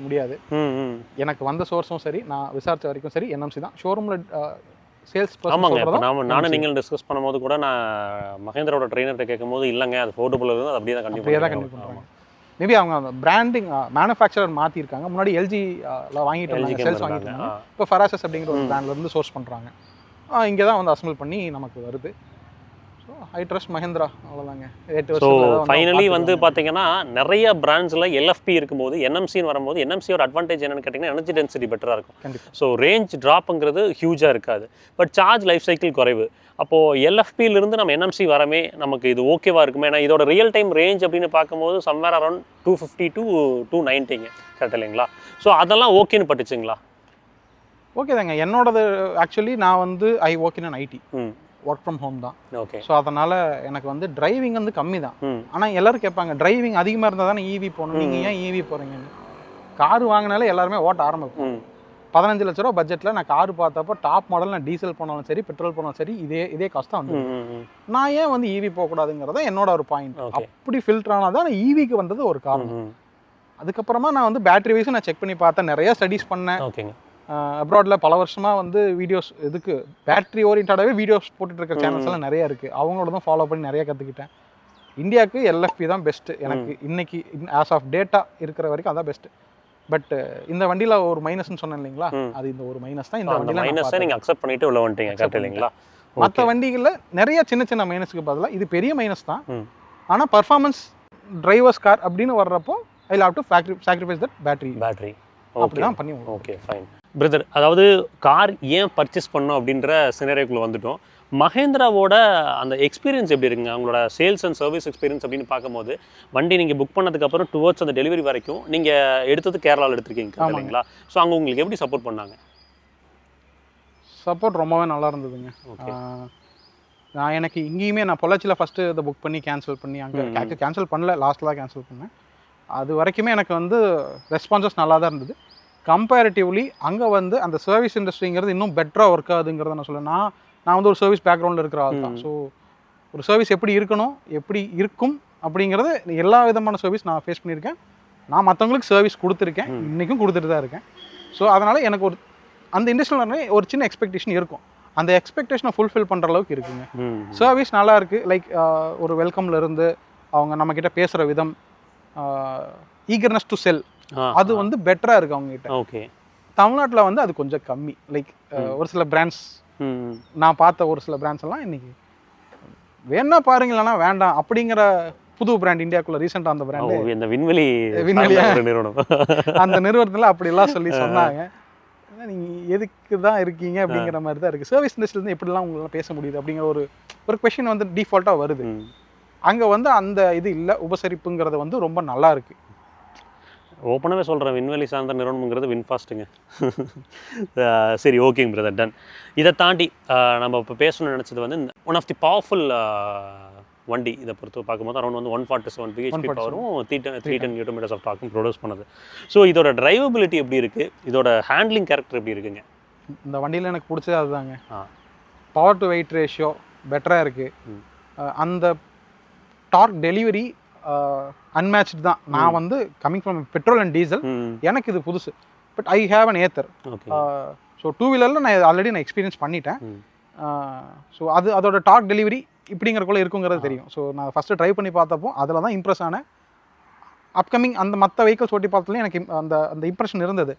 முடியாது. எனக்கு வந்த சோர்ஸும் சரி, நான் விசாரிச்ச வரைக்கும் சரி NMC தான். ஷோரூமில் சேல்ஸ் நானும் நீங்கள் டிஸ்கஸ் பண்ணும்போது கூட நான் மகேந்திராவோட ட்ரெயினர்கிட்ட கேட்கும்போது இல்லைங்க அது ஃபோர்டபுள் இருக்குது, அப்படியே தான் கண்டிப்பாக பண்ணுறாங்க. மேபி அவங்க அந்த பிராண்டிங் மேனுஃபேக்சரர் மாற்றிருக்காங்க. முன்னாடி LGல வாங்கிட்டு இருந்தாங்க, சேல்ஸ் வாங்கிட்டு இருந்தாங்க. இப்போ ஃபெராசஸ் அப்படிங்கிற ஒரு பிராண்ட்லேருந்து சோர்ஸ் பண்ணுறாங்க. இங்கே தான் வந்து அசம்பிள் பண்ணி நமக்கு வருது. ஸோ ஐ ட்ரஸ்ட் மஹேந்திரா, அவ்வளோதாங்க. ஸோ ஃபைனலி வந்து பார்த்தீங்கன்னா நிறைய பிராண்ட்ஸில் LFP இருக்கும்போது NMCன்னு வரும்போது NMCயோட அட்வான்டேஜ் என்னென்னு கேட்டிங்கன்னா எனர்ஜி டென்சிட்டி பெட்டராக இருக்கும். ஸோ ரேஞ்ச் ட்ராப்புங்கிறது ஹியூஜாக இருக்காது, பட் சார்ஜ் லைஃப் சைக்கிள் குறைவு. அப்போது LFPயிலிருந்து நம்ம NMC வரமே நமக்கு இது ஓகேவாக இருக்குமே. ஏன்னா இதோட ரியல் டைம் ரேஞ்ச் அப்படின்னு பார்க்கும்போது சம்வேர் அரௌண்ட் 250 to 290 கரெக்ட் இல்லைங்களா? ஸோ அதெல்லாம் ஓகேன்னு பட்டுச்சுங்களா? ஓகே தாங்க. என்னோடது ஆக்சுவலி நான் வந்து ஓகேன்னு IT ஒர்க் ஃப்ரம் ஹோம் தான். ஓகே. ஸோ அதனால் எனக்கு வந்து டிரைவிங் வந்து கம்மி தான். ஆனால் எல்லோரும் கேட்பாங்க டிரைவிங் அதிகமாக இருந்தால் தானே EV போகணும், நீங்கள் ஏன் EV போகிறீங்கன்னு. கார் வாங்கினாலே எல்லாருமே ஓட்ட ஆரம்பிப்போம். 15 லட்ச ரூபா பட்ஜெட்டில் நான் கார் பார்த்தப்போ டாப் மாடல் நான் டீசல் போனாலும் சரி பெட்ரோல் போனாலும் சரி இதே காஸ்ட் தான் வந்து நான் ஏன் வந்து ஈவி போகக்கூடாதுங்கிறத என்னோட ஒரு பாயிண்ட். அப்படி ஃபில்டர் ஆனால் தான் ஈவிக்கு வந்தது ஒரு காரணம். அதுக்கப்புறமா நான் வந்து பேட்டரி வைஸும் நான் செக் பண்ணி பார்த்தேன், நிறைய ஸ்டடீஸ் பண்ணேன். அப்ராடில் பல வருஷமாக வந்து வீடியோஸ் இதுக்கு பேட்டரி ஓரியன்டாகவே வீடியோஸ் போட்டுட்டு இருக்கிற சேனல்ஸ் எல்லாம் நிறைய இருக்குது. அவங்களோட தான் ஃபாலோ பண்ணி நிறைய கற்றுக்கிட்டேன். இந்தியாவுக்கு எல்எஃப்பி தான் பெஸ்ட்டு எனக்கு இன்னைக்கு ஆஸ் ஆஃப் டேட்டா இருக்கிற வரைக்கும் அதான் பெஸ்ட்டு. பட் இந்த வண்டியில் ஒரு மைனஸ்ன்னு சொன்னேன் இல்லைங்களா, அது இந்த ஒரு மைனஸ் தான். இந்த வண்டியில் நீங்கள் அக்செப்ட் பண்ணிட்டு உள்ள வந்துட்டீங்க கரெக்ட் இல்லைங்களா? மற்ற வண்டிகளில் நிறைய சின்ன சின்ன மைனஸுக்கு பதிலாக இது பெரிய மைனஸ் தான். ஆனால் பர்ஃபார்மன்ஸ் டிரைவர்ஸ் கார் அப்படின்னு வர்றப்போ I love to sacrifice that battery அப்படி தான் பண்ணி. Okay fine brother. அதாவது கார் ஏன் பர்ச்சேஸ் பண்ணோம் அப்படின்ற சினரியோக்குள்ளே வந்துட்டோம். மஹேந்திராவோட அந்த எக்ஸ்பீரியன்ஸ் எப்படி இருக்குங்க, அவங்களோட சேல்ஸ் அண்ட் சர்வீஸ் எக்ஸ்பீரியன்ஸ் அப்படின்னு பார்க்கும்போது வண்டி நீங்கள் புக் பண்ணதுக்கப்புறம் டுவர்ட்ஸ் அந்த டெலிவரி வரைக்கும் நீங்கள் எடுத்தது கேரளாவில் எடுத்துருக்கீங்க இல்லைங்களா? ஸோ அங்கே உங்களுக்கு எப்படி சப்போர்ட் பண்ணாங்க? சப்போர்ட் ரொம்பவே நல்லா இருந்ததுங்க. நான் எனக்கு இங்கேயுமே நான் பொள்ளாச்சியில் ஃபஸ்ட்டு இதை புக் பண்ணி கேன்சல் பண்ணி அங்கே கேன்சல் பண்ணல, லாஸ்ட்டில் தான் கேன்சல் பண்ணேன். அது வரைக்குமே எனக்கு வந்து ரெஸ்பான்சஸ் நல்லா தான் இருந்தது. கம்பேரிட்டிவ்லி அங்கே வந்து அந்த சர்வீஸ் இண்டஸ்ட்ரிங்கிறது இன்னும் பெட்டராக ஒர்க் ஆகுதுங்கிறத நான் சொல்லுவேன். நான் வந்து ஒரு சர்வீஸ் பேக்ரவுண்டில் இருக்கிற ஆள் தான். ஸோ ஒரு சர்வீஸ் எப்படி இருக்கணும் எப்படி இருக்கும் அப்படிங்கிறது எல்லா விதமான சர்வீஸ் நான் ஃபேஸ் பண்ணியிருக்கேன். நான் மற்றவங்களுக்கு சர்வீஸ் கொடுத்துருக்கேன், இன்றைக்கும் கொடுத்துட்டு தான் இருக்கேன். ஸோ அதனால் எனக்கு ஒரு அந்த இண்டஸ்ட்ரியில் ஒரு சின்ன எக்ஸ்பெக்டேஷன் இருக்கும். அந்த எக்ஸ்பெக்டேஷனை ஃபுல்ஃபில் பண்ணுற அளவுக்கு இருக்குங்க. சர்வீஸ் நல்லா இருக்குது. லைக் ஒரு வெல்கம்ல இருந்து அவங்க நம்மக்கிட்ட பேசுகிற விதம், ஈகர்னஸ் டு செல், அது வந்து பெட்டராக இருக்குது அவங்ககிட்ட. ஓகே, தமிழ்நாட்டில் வந்து அது கொஞ்சம் கம்மி. லைக் ஒரு சில பிராண்ட்ஸ் நான் பார்த்த ஒரு சில பிராண்ட்ஸ் எல்லாம் இன்னைக்கு வேணா பாருங்க இல்லைன்னா வேண்டாம் அப்படிங்கிற புது பிராண்ட் இந்தியாக்குள்ள ரீசெண்டாக அந்த பிராண்ட் இந்த விண்வெளி நிறுவனம் அந்த நிறுவனத்தில் அப்படிலாம் சொல்லி சொன்னாங்க. நீங்கள் எதுக்கு தான் இருக்கீங்க அப்படிங்கிற மாதிரி தான் இருக்குது. சர்வீஸ் இண்டஸ்ட்ரியிலேருந்து எப்படிலாம் உங்களால் பேச முடியுது அப்படிங்கிற ஒரு கொஷின் வந்து டிஃபால்ட்டாக வருது. அங்கே வந்து அந்த இது இல்லை, உபசரிப்புங்கிறது வந்து ரொம்ப நல்லா இருக்குது. ஓப்பனாகவே சொல்கிறேன், விண்வெளி சார்ந்த நிறுவனம்ங்கிறது வின்ஃபாஸ்ட்டுங்க. சரி, ஓகேங்க பிரதர், டன். இதை தாண்டி நம்ம இப்போ பேசணும்னு நினச்சது வந்து ஒன் ஆஃப் தி பவர்ஃபுல் வண்டி. இதை பொறுத்து பார்க்கும்போது அரௌண்ட் வந்து 147 பிஹெச்பி பவரும் 310 நியூட்டன் ஆஃப் டார்க்கும் ப்ரொடியூஸ் பண்ணுது. ஸோ இதோட டிரைவபிலிட்டி எப்படி இருக்குது, இதோட ஹேண்ட்லிங் கேரக்டர் எப்படி இருக்குங்க? இந்த வண்டியில் எனக்கு பிடிச்சது அதுதாங்க. பவர் டு வெயிட் ரேஷியோ பெட்டராக இருக்குது. அந்த டார்க் டெலிவரி அன்மேட்ச்டு தான். நான் வந்து coming from petrol and diesel, எனக்கு இது புதுசு. But I have an Ather. So two வீலரில் நான் ஆல்ரெடி நான் எக்ஸ்பீரியன்ஸ் பண்ணிட்டேன். ஸோ அதோட டார்க் டெலிவரி இப்படிங்கிறக்குள்ள இருக்குங்கிறது தெரியும். ஸோ நான் ஃபஸ்ட்டு ட்ரை பண்ணி பார்த்தப்போ அதில் தான் இம்ப்ரெஸ் ஆனேன். அப்கமிங் அந்த மற்ற வெஹிக்கிள்ஸ் ஓட்டி பார்த்ததுலேயும் எனக்கு அந்த இம்ப்ரெஷன் இருந்தது.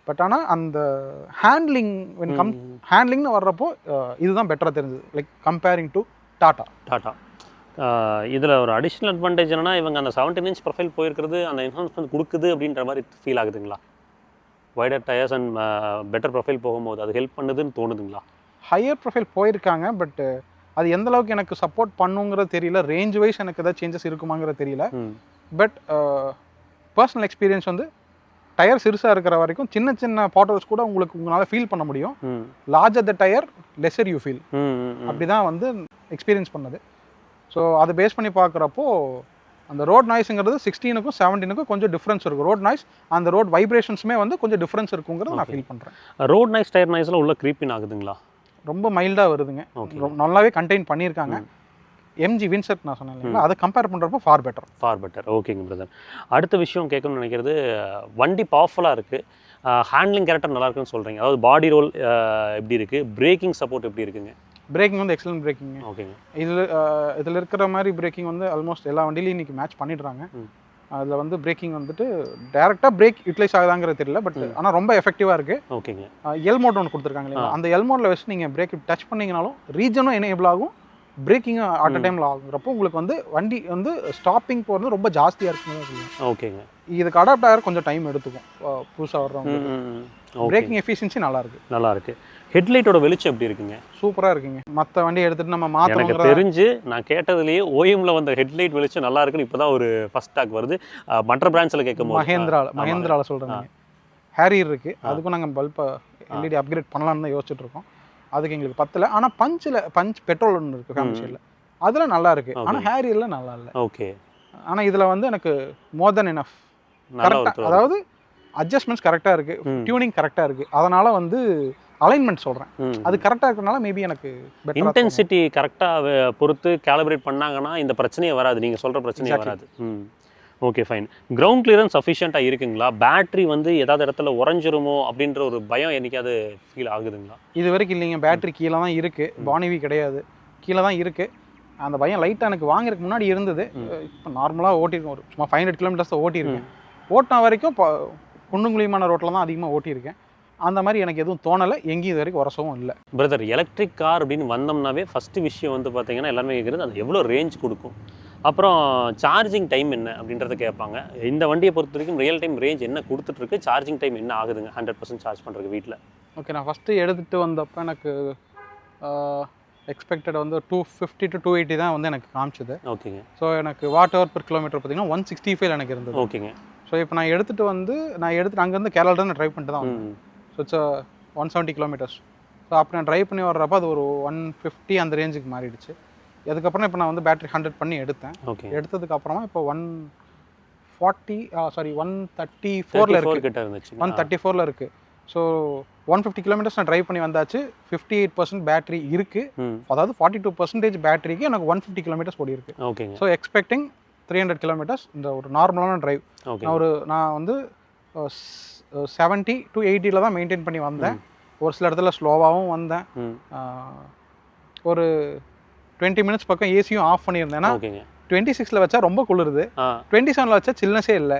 பட் ஆனால் அந்த ஹேண்ட்லிங்னு வர்றப்போ இதுதான் பெட்டராக தெரிஞ்சது, லைக் கம்பேரிங் டு டாட்டா. இதில் ஒரு அடிஷ்னல் அட்வான்டேஜ் என்னன்னா, இவங்க அந்த 17 இன்ச் ப்ரொஃபைல் போயிருக்கிறது அந்த என்ஹான்ஸ்மெண்ட் கொடுக்குது அப்படின்ற மாதிரி ஃபீல் ஆகுதுங்களா? Wider tyres and better profile போகும்போது அது ஹெல்ப் பண்ணுதுன்னு தோணுதுங்களா? ஹையர் ப்ரொஃபைல் போயிருக்காங்க, பட் அது எந்த அளவுக்கு எனக்கு சப்போர்ட் பண்ணுங்கிறது தெரியல. ரேஞ்ச் வைஸ் எனக்கு ஏதாவது சேஞ்சஸ் இருக்குமாங்கிறது தெரியல. பட் பர்சனல் எக்ஸ்பீரியன்ஸ் வந்து டயர் சிறுசாக இருக்கிற வரைக்கும் சின்ன சின்ன பாட்டல்ஸ் கூட உங்களால் ஃபீல் பண்ண முடியும். Larger the tyre lesser you feel, அப்படி தான் வந்து எக்ஸ்பீரியன்ஸ் பண்ணது. ஸோ அதை பேஸ் பண்ணி பார்க்குறப்போ அந்த ரோட் நாய்ஸுங்கிறது 16க்கும் 17க்கும் கொஞ்சம் டிஃப்ரென்ஸ் இருக்கும். ரோட் நாய்ஸ் அந்த ரோட் வைப்ரேஷன்ஸுமே வந்து கொஞ்சம் டிஃப்ரென்ஸ் இருக்குங்கிறது நான் ஃபீல் பண்ணுறேன். ரோட் நாய்ஸ் டயர் நாய்ஸில் உள்ள க்ரீப்பின் ஆகுதுங்களா? ரொம்ப மைல்டாக வருதுங்க, நல்லாவே கண்டெயின் பண்ணியிருக்காங்க. எம்ஜி வின்செட் நான் சொன்னேன் இல்லைங்களா, அதை கம்பேர் பண்ணுறப்போ ஃபார் பெட்டர். ஓகேங்க பிரதர். அடுத்த விஷயம் கேட்கணும்னு நினைக்கிறது, வண்டி பவர்ஃபுல்லாக இருக்குது, ஹேண்ட்லிங் கேரக்டர் நல்லா இருக்குன்னு சொல்கிறீங்க. அதாவது பாடி ரோல் எப்படி இருக்குது, பிரேக்கிங் சப்போர்ட் எப்படி இருக்குங்க? பிரேக்கிங் வந்து எக்ஸலன்ட் பிரேக்கிங். ஓகேங்க. இதில் இருக்கிற மாதிரி பிரேக்கிங் வந்து ஆல்மோஸ்ட் எல்லா வண்டியிலையும் இன்றைக்கி மேட்ச் பண்ணிடுறாங்க. அதில் வந்து பிரேக்கிங் வந்துட்டு டேரெக்டாக பிரேக் யூட்டிலைஸ் ஆகுதாங்கிறது தெரியல, பட் ஆனால் ரொம்ப எஃபெக்டிவாக இருக்குது. ஓகேங்க. எல் மோட் ஒன்று கொடுத்துருக்காங்க இல்லைங்களா, அந்த எல் மோடில் வச்சு நீங்கள் பிரேக் டச் பண்ணிங்கனாலும் ரீஜனும் எனேபிள் ஆகும், பிரேக்கிங்கும் அட் அ டைமில் ஆகுங்கிறப்போ உங்களுக்கு வந்து வண்டி வந்து ஸ்டாப்பிங் போகிறது ரொம்ப ஜாஸ்தியாக இருக்குங்க. ஓகேங்க. இதுக்கு அடாப்ட் ஆகிற கொஞ்சம் டைம் எடுத்துக்கும் புதுசாக வர்றவங்க. பிரேக்கிங் எஃபிஷியன்சி நல்லா இருக்கு. ஹெட்லைட்டோட வெளிச்சம் எப்படி இருக்குங்க? சூப்பராக இருக்குங்க. மற்ற வண்டியை எடுத்துகிட்டு நம்ம மாற்றணும். எனக்கு தெரிஞ்சு நான் கேட்டதுலேயே ஓஎம்ல வந்த ஹெட்லைட் வெளிச்சம் நல்லா இருக்குன்னு இப்போ தான் ஒரு ஃபர்ஸ்ட் டாக் வருது. மற்ற பிராண்ட்ஸில் கேட்கும்போது மஹேந்திராவில் சொல்கிறேங்க. ஹேரியர் இருக்குது, அதுக்கும் நாங்கள் பல்பை எல்இடி அப்கிரேட் பண்ணலான்னு தான் யோசிச்சுட்டு இருக்கோம். அதுக்கு எங்களுக்கு பத்தலை. ஆனால் பஞ்ச் பெட்ரோல் ஒன்று இருக்குது ஃபேமிலியில், அதில் நல்லா இருக்குது. ஆனால் ஹேரியரில் நல்லா இல்லை. ஓகே. ஆனால் இதில் வந்து எனக்கு மோர் தென் எனஃப் கரெக்டாக. அதாவது அட்ஜஸ்ட்மெண்ட்ஸ் கரெக்டாக இருக்குது, டியூனிங் கரெக்டாக இருக்குது. அதனால் வந்து அலைன்மெண்ட் சொல்கிறேன், அது கரெக்டாக இருக்கிறனால மேபி எனக்கு இன்டென்சிட்டி கரெக்டாக பொறுத்து கேலிப்ரேட் பண்ணாங்கன்னா இந்த பிரச்சனையே வராது, நீங்கள் சொல்கிற பிரச்சனையே வராது. Okay fine. கிரவுண்ட் கிளியரன்ஸ் சஃபிஷியண்ட்டாக இருக்குங்களா? பேட்டரி வந்து ஏதாவது இடத்துல உறைஞ்சிருமோ அப்படின்ற ஒரு பயம் என்னைக்காவது ஃபீல் ஆகுதுங்களா? இது வரைக்கும் இல்லைங்க, பேட்டரி கீழே தான் இருக்குது, பானிவி கிடையாது, கீழே தான் இருக்குது. அந்த பயம் லைட்டாக எனக்கு வாங்குறதுக்கு முன்னாடி இருந்தது. இப்போ நார்மலாக ஓட்டியிருக்கேன், ஒரு சும்மா 500 கிலோமீட்டர்ஸ் தான் ஓட்டியிருக்கேன். ஓட்டின வரைக்கும் இப்போ குண்டும் குழியுமான ரோட்டில் தான் அதிகமாக ஓட்டியிருக்கேன். அந்த மாதிரி எனக்கு எதுவும் தோணலை, எங்கேயும் இது வரைக்கும் உரசவும் இல்லை. பிரதர், எலக்ட்ரிக் கார் அப்படின்னு வந்தோம்னாவே ஃபஸ்ட்டு விஷயம் வந்து பார்த்தீங்கன்னா எல்லாருமே கேட்குறது அது எவ்வளோ ரேஞ்ச் கொடுக்கும், அப்புறம் சார்ஜிங் டைம் என்ன அப்படின்றத கேட்பாங்க. இந்த வண்டியை பொறுத்த வரைக்கும் ரியல் டைம் ரேஞ்ச் என்ன கொடுத்துட்ருக்கு, சார்ஜிங் டைம் என்ன ஆகுதுங்க 100% சார்ஜ் பண்ணுறதுக்கு வீட்டில்? ஓகே, நான் ஃபஸ்ட்டு எடுத்துகிட்டு வந்தப்போ எனக்கு எக்ஸ்பெக்டட் வந்து 250 to 280 தான் வந்து எனக்கு காமிச்சது. ஓகேங்க. ஸோ எனக்கு வாட் ஹவர் பெர் கிலோமீட்டர் பார்த்தீங்கன்னா 165 எனக்கு இருந்தது. ஓகேங்க. ஸோ இப்போ நான் எடுத்துகிட்டு அங்கேருந்து கேரளா தான் நான் ட்ரைவ் பண்ணிட்டு தான் வந்தேன். So it's 170 kilometres. ஸோ அப்போ நான் ட்ரைவ் பண்ணி வர்றப்போ அது ஒரு 150 அந்த ரேஞ்சுக்கு மாறிடுச்சு. அதுக்கப்புறம் இப்போ நான் வந்து பேட்டரி 100 பண்ணி எடுத்தேன். எடுத்ததுக்கப்புறமா இப்போ 134 இருக்குது, 134 இருக்குது. ஸோ 150 கிலோமீட்டர்ஸ் நான் ட்ரைவ் பண்ணி வந்தாச்சு. 58% பேட்டரி இருக்குது, அதாவது 42% பேட்டரிக்கு எனக்கு 150 கிலோமீட்டர்ஸ் ஓடி இருக்கு. ஸோ எக்ஸ்பெக்டிங் 300 கிலோமீட்டர்ஸ் இந்த ஒரு நார்மலான ட்ரைவ். நான் வந்து 70 to 80 தான் மெயின்டைன் பண்ணி வந்தேன். ஒரு சில இடத்துல ஸ்லோவாகவும் வந்தேன். ஒரு 20 மினிட்ஸ் பக்கம் ஏசியும் ஆஃப் பண்ணியிருந்தேன்னா 26ல் வச்சா ரொம்ப குளிருது, 27ல் வச்சா சில்னஸே இல்லை,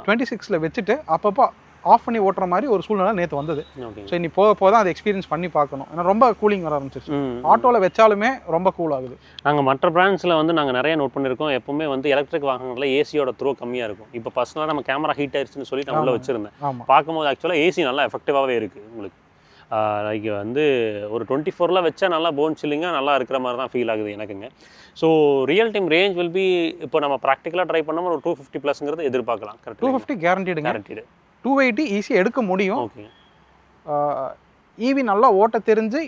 26ல் வச்சுட்டு அப்பப்போ ஆஃப் பண்ணி ஓட்டுற மாதிரி ஒரு சூழ்நிலை நேற்று வந்தது. ஸோ இனி போக தான் அதை எக்ஸ்பீரியன்ஸ் பண்ணி பார்க்கணும். ஏன்னா ரொம்ப கூலிங் வர ஆரம்பிச்சிருச்சு. ஆட்டோவில் வச்சாலுமே ரொம்ப கூல் ஆகுது. நாங்கள் மற்ற பிராண்ட்ஸில் வந்து நாங்கள் நிறைய நோட் பண்ணியிருக்கோம், எப்பவுமே வந்து எலக்ட்ரிக் வாகனங்களில் ஏசியோட த்ரோ கம்மியாக இருக்கும். இப்போ பர்சனலாக நம்ம கேமரா ஹீட் ஆயிடுச்சுன்னு சொல்லி நான் உள்ள வச்சுருந்தேன். பார்க்கும்போது ஆக்சுவலாக ஏசி நல்லா எஃபெக்டிவாகவே இருக்குது. உங்களுக்கு லைக் வந்து ஒரு 24ல் வச்சா நல்லா போன் சில்லிங்காக நல்லா இருக்கிற மாதிரி தான் ஃபீல் ஆகுது எனக்குங்க. So real time range will be இப்போ நம்ம ப்ராக்டிக்கலாக ட்ரை பண்ணாமல் ஒரு 250+ எதிர்பார்க்கலாம். Correct, 250 guaranteed. 280 ஈஸியாக எடுக்க முடியும். ஓகே. ஈவி நல்லா ஓட்ட தெரிஞ்சு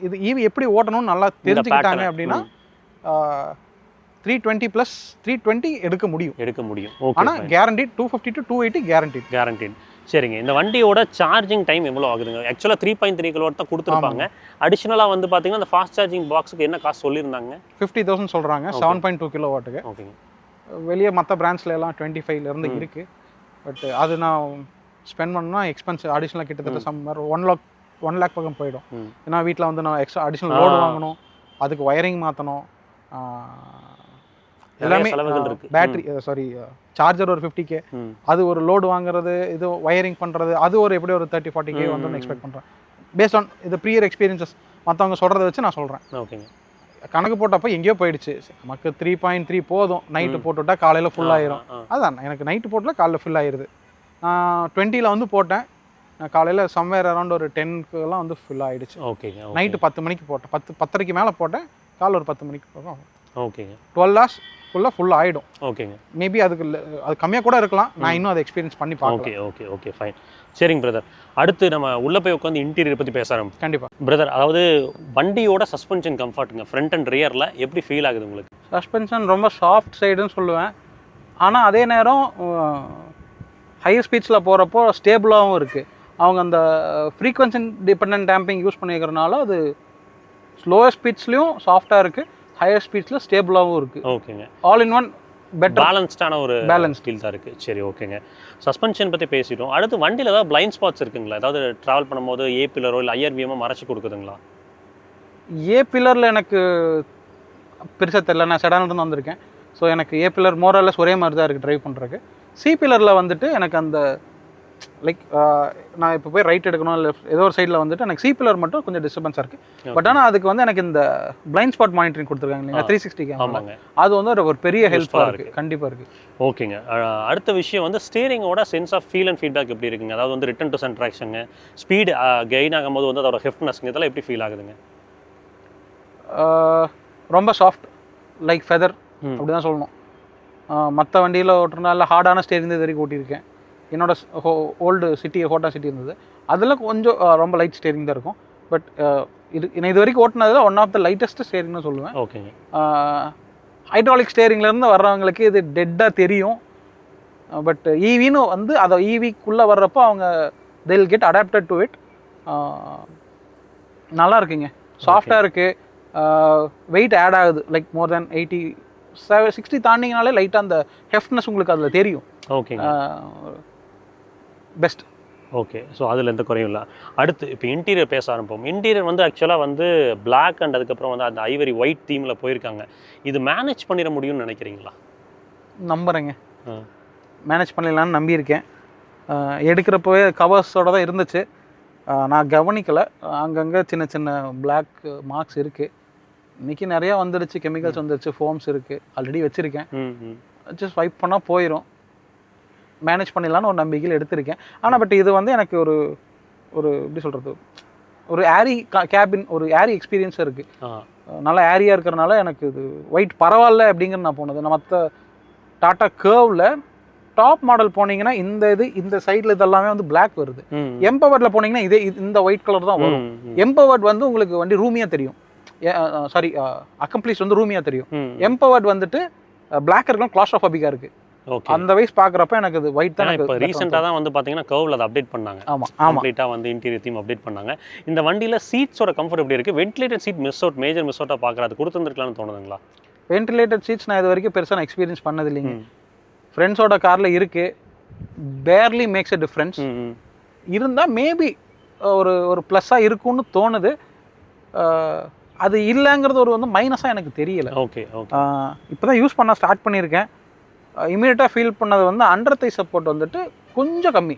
இது ஈவி எப்படி ஓட்டணும்னு நல்லா தெரிஞ்சுக்கிட்டாங்க அப்படின்னா 320 எடுக்க முடியும். ஆனால் கேரண்டீட் 250 to 280 கேரண்டீட். சரிங்க. இந்த வண்டியோட சார்ஜிங் டைம் எவ்வளோ ஆகுதுங்க? ஆக்சுவலாக 3.3 kW தான் கொடுத்துருப்பாங்க. அடிஷ்னலாக வந்து பார்த்தீங்கன்னா அந்த ஃபாஸ்ட் சார்ஜிங் பாக்ஸுக்கு என்ன காசு சொல்லியிருந்தாங்க? 50,000 சொல்கிறாங்க 7.2 kW. ஓகேங்க. வெளியே மற்ற பிராண்ட்ஸில் எல்லாம் 25லேருந்து இருக்குது. பட் அது நான் ஸ்பெண்ட் பண்ணால் எக்ஸ்பென்சிவ், அடிஷ்னலாக கிட்டத்தட்ட சம்மர் 1 lakh பக்கம் போயிடும். ஏன்னா வீட்டில் வந்து நான் எக்ஸ்ட்ரா அடிஷ்னல் லோடு வாங்கணும், அதுக்கு ஒயரிங் மாற்றணும், எல்லாமே பேட்டரி சார்ஜர் ஒரு 50K, அது ஒரு லோடு வாங்குறது, இது ஒயரிங் பண்ணுறது, அது ஒரு எப்படி ஒரு 30-40K வந்து எக்ஸ்பெக்ட் பண்ணுறேன். பேஸ்ட் ஆன் இது ப்ரீயர் எக்ஸ்பீரியன்சஸ் மற்றவங்க சொல்கிறத வச்சு நான் சொல்கிறேன். ஓகேங்க. கணக்கு போட்டப்போ எங்கேயோ போயிடுச்சு. நமக்கு 3.3 போதும், நைட்டு போட்டுவிட்டா காலையில் ஃபுல் ஆயிரும். அதான் எனக்கு நைட்டு போட்டால் காலையில் ஃபுல் ஆயிடுது. நான் 20ல் வந்து போட்டேன், காலையில் சம்வேர் அரௌண்ட் ஒரு 10க்குலாம் வந்து ஃபுல் ஆகிடுச்சு. ஓகேங்க. நைட்டு 10 மணிக்கு போட்டேன், 10:30க்கு மேலே போட்டேன், காலையில் ஒரு 10 மணிக்கு போகும். ஓகேங்க. 12 hours ஃபுல் ஆகிடும். ஓகேங்க. மேபி அது கம்மியாக கூட இருக்கலாம், நான் இன்னும் அதை எக்ஸ்பீரியன்ஸ் பண்ணி பார்க்கலாம். Okay fine. சரிங்க பிரதர், அடுத்து நம்ம உள்ளே போய் உட்காந்து இன்டீரியர் பற்றி பேசுகிறோம். கண்டிப்பாக பிரதர். அதாவது வண்டியோட சஸ்பென்ஷன் கம்ஃபர்ட்டுங்க, ஃப்ரண்ட் அண்ட் ரியரில் எப்படி ஃபீல் ஆகுது உங்களுக்கு? சஸ்பென்ஷன் ரொம்ப சாஃப்ட் சைடுன்னு சொல்லுவேன். ஆனால் அதே நேரம் ஹையர் ஸ்பீட்ஸில் போகிறப்போ ஸ்டேபிளாகவும் இருக்குது. அவங்க அந்த ஃப்ரீக்வன்சி டிபெண்டன்ட் டேம்பிங் யூஸ் பண்ணிக்கிறதுனால அது ஸ்லோயர் ஸ்பீட்ஸ்லையும் சாஃப்டாக இருக்குது, ஹையர் ஸ்பீட்ஸில் ஸ்டேபிளாகவும் இருக்குது. ஓகேங்க. ஆல் இன் ஒன் பெட்டர் பேலன்ஸ்டான ஒரு ஃபீல் தான் இருக்குது. சரி, ஓகேங்க. சஸ்பென்ஷன் பற்றி பேசிட்டோம். அடுத்து வண்டியில் ஏதாவது பிளைண்ட் ஸ்பாட்ஸ் இருக்குங்களா? ஏதாவது ட்ராவல் பண்ணும்போது ஏ பில்லரோ இல்லை ஐஆர்விஎம்மோ மறைச்சி கொடுக்குதுங்களா? ஏ பில்லரில் எனக்கு பெருசாக தெரியல, நான் செடானிலிருந்து வந்திருக்கேன். ஸோ எனக்கு ஏ பில்லர் மோரலஸ் ஒரே மாதிரி தான் இருக்குது ட்ரைவ் பண்ணுறதுக்கு. சி பில்லரில் வந்துட்டு எனக்கு அந்த லைக் நான் இப்போ போய் ரைட் எடுக்கணும் இல்லை ஏதோ ஒரு சைடில் வந்துட்டு எனக்கு சி பில்லர் மட்டும் கொஞ்சம் டிஸ்டர்பன்ஸாக இருக்குது. பட் ஆனால் அதுக்கு வந்து எனக்கு இந்த பிளைண்ட் ஸ்பாட் மானிட்டரிங் கொடுத்துருக்காங்க இல்லைங்க, 360 கேமரா, அது வந்து ஒரு பெரிய ஹெல்ப்ஃபுல்லாக இருக்குது. கண்டிப்பாக இருக்குது. ஓகேங்க. அடுத்த விஷயம் வந்து ஸ்டீரிங்கோட sense of feel and feedback எப்படி இருக்குங்க? அதாவது வந்து ரிட்டன் டு சென்ட்ராக்ஷனுங்க, ஸ்பீடு கெயின் ஆகும்போது வந்து அதோட ஹெஃப்ட்னஸ்ங்க, இதெல்லாம் எப்படி ஃபீல் ஆகுதுங்க? ரொம்ப சாஃப்ட், லைக் ஃபெதர் அப்படி தான் சொல்லணும். மற்ற வண்டியில் ஓட்டுறதுனால ஹார்டான ஸ்டேரிங் இது வரைக்கும் ஓட்டியிருக்கேன். என்னோட ஓல்டு சிட்டி ஹோட்டா சிட்டி இருந்தது, அதில் கொஞ்சம் ரொம்ப லைட் ஸ்டேரிங் தான் இருக்கும். பட் இது வரைக்கும் ஓட்டினதில் ஒன் ஆஃப் த லைட்டஸ்ட் ஸ்டேரிங்னு சொல்லுவேன். ஓகேங்க. ஹைட்ராலிக் ஸ்டேரிங்லேருந்து வர்றவங்களுக்கு இது டெட்டாக தெரியும். பட் ஈவின்னு வந்து அதை ஈவிக்குள்ளே வர்றப்போ அவங்க they will get adapted to it. நல்லா இருக்குங்க, சாஃப்டாக இருக்குது, வெயிட் ஆட் ஆகுது, லைக் மோர் தென் 60 தாண்டிங்கனாலே லைட்டாக அந்த ஹெஃப்ட்னஸ் உங்களுக்கு அதில் தெரியும். Okay, best. ஓகே. ஸோ அதில் எந்த குறையும் இல்லை. அடுத்து இப்போ இன்டீரியர் பேச ஆரம்பிப்போம். இன்டீரியர் வந்து ஆக்சுவலாக வந்து பிளாக் அண்ட் அதுக்கப்புறம் வந்து அந்த ஐவரி ஒயிட் தீமில் போயிருக்காங்க. இது மேனேஜ் பண்ணிட முடியும்னு நினைக்கிறீங்களா? நம்புகிறேங்க, மேனேஜ் பண்ணிடலான்னு நம்பியிருக்கேன். எடுக்கிறப்பவே கவர்ஸோட தான் இருந்துச்சு, நான் கவனிக்கலை. அங்கங்கே சின்ன சின்ன பிளாக் மார்க்ஸ் இருக்குது. இன்றைக்கி நிறையா வந்துடுச்சு, கெமிக்கல்ஸ் வந்துடுச்சு, ஃபோம்ஸ் இருக்குது, ஆல்ரெடி வச்சுருக்கேன். ஜஸ்ட் வைப் பண்ணால் போயிடும், மேனேஜ் பண்ணிடலான்னு ஒரு நம்பிக்கையில் எடுத்திருக்கேன். ஆனால் பட் இது வந்து எனக்கு ஒரு எப்படி சொல்கிறது, ஒரு ஏரி கேபின், ஒரு ஏரி எக்ஸ்பீரியன்ஸாக இருக்குது. நல்லா ஏரியாக இருக்கிறனால எனக்கு இது ஒயிட் பரவாயில்ல அப்படிங்கிற நான் போனது. நான் மற்ற டாட்டா கர்வில் டாப் மாடல் போனீங்கன்னா இந்த சைடில் இதெல்லாமே வந்து பிளாக் வருது. எம்பவர்டில் போனீங்கன்னா இந்த ஒயிட் கலர் தான் வரும். எம்பவர்ட் வந்து உங்களுக்கு வண்டி ரூமியாக தெரியும், சாரி அக்கம்ப்ளீஸ் வந்து ரூமியாக தெரியும். எம்பவர்ட் வந்துட்டு பிளாக் இருக்கலாம், கிளாஸ்ட்ரோஃபோபிக்காக இருக்குது. அந்த வைஸ் பார்க்குறப்ப எனக்கு இது ஒயிட் தான். இப்போ ரீசெண்டாக தான் வந்து பார்த்தீங்கன்னா கர்வில் அதை அப்டேட் பண்ணாங்க. ஆமாம், கம்ப்ளீட்டாக வந்து இன்டீரியர் தீம் அப்டேட் பண்ணாங்க. இந்த வண்டியில் சீட்ஸோட கம்ஃபர்ட் எப்படி இருக்குது? வென்டிலேட்டட் சீட் மேஜர் மிஸ் அவுட்டாக பார்க்குறது கொடுத்துருந்துருக்கலாம்னு தோணுதுங்களா? வென்டிலேட்டட் சீட்ஸ் நான் இது வரைக்கும் பெருசாக நான் எக்ஸ்பீரியன்ஸ் பண்ணது இல்லைங்க. ஃப்ரெண்ட்ஸோட காரில் இருக்குது, பேர்லி மேக்ஸ் எ டிஃப்ரென்ஸ். இருந்தால் மேபி ஒரு ப்ளஸ்ஸாக இருக்கும்னு தோணுது. அது இல்லைங்கிறது ஒரு வந்து மைனஸாக எனக்கு தெரியலை. ஓகே, இப்போ தான் யூஸ் பண்ண ஸ்டார்ட் பண்ணியிருக்கேன். இமீடியட்டாக ஃபீல் பண்ணது வந்து அண்டர் தை சப்போர்ட் வந்துட்டு கொஞ்சம் கம்மி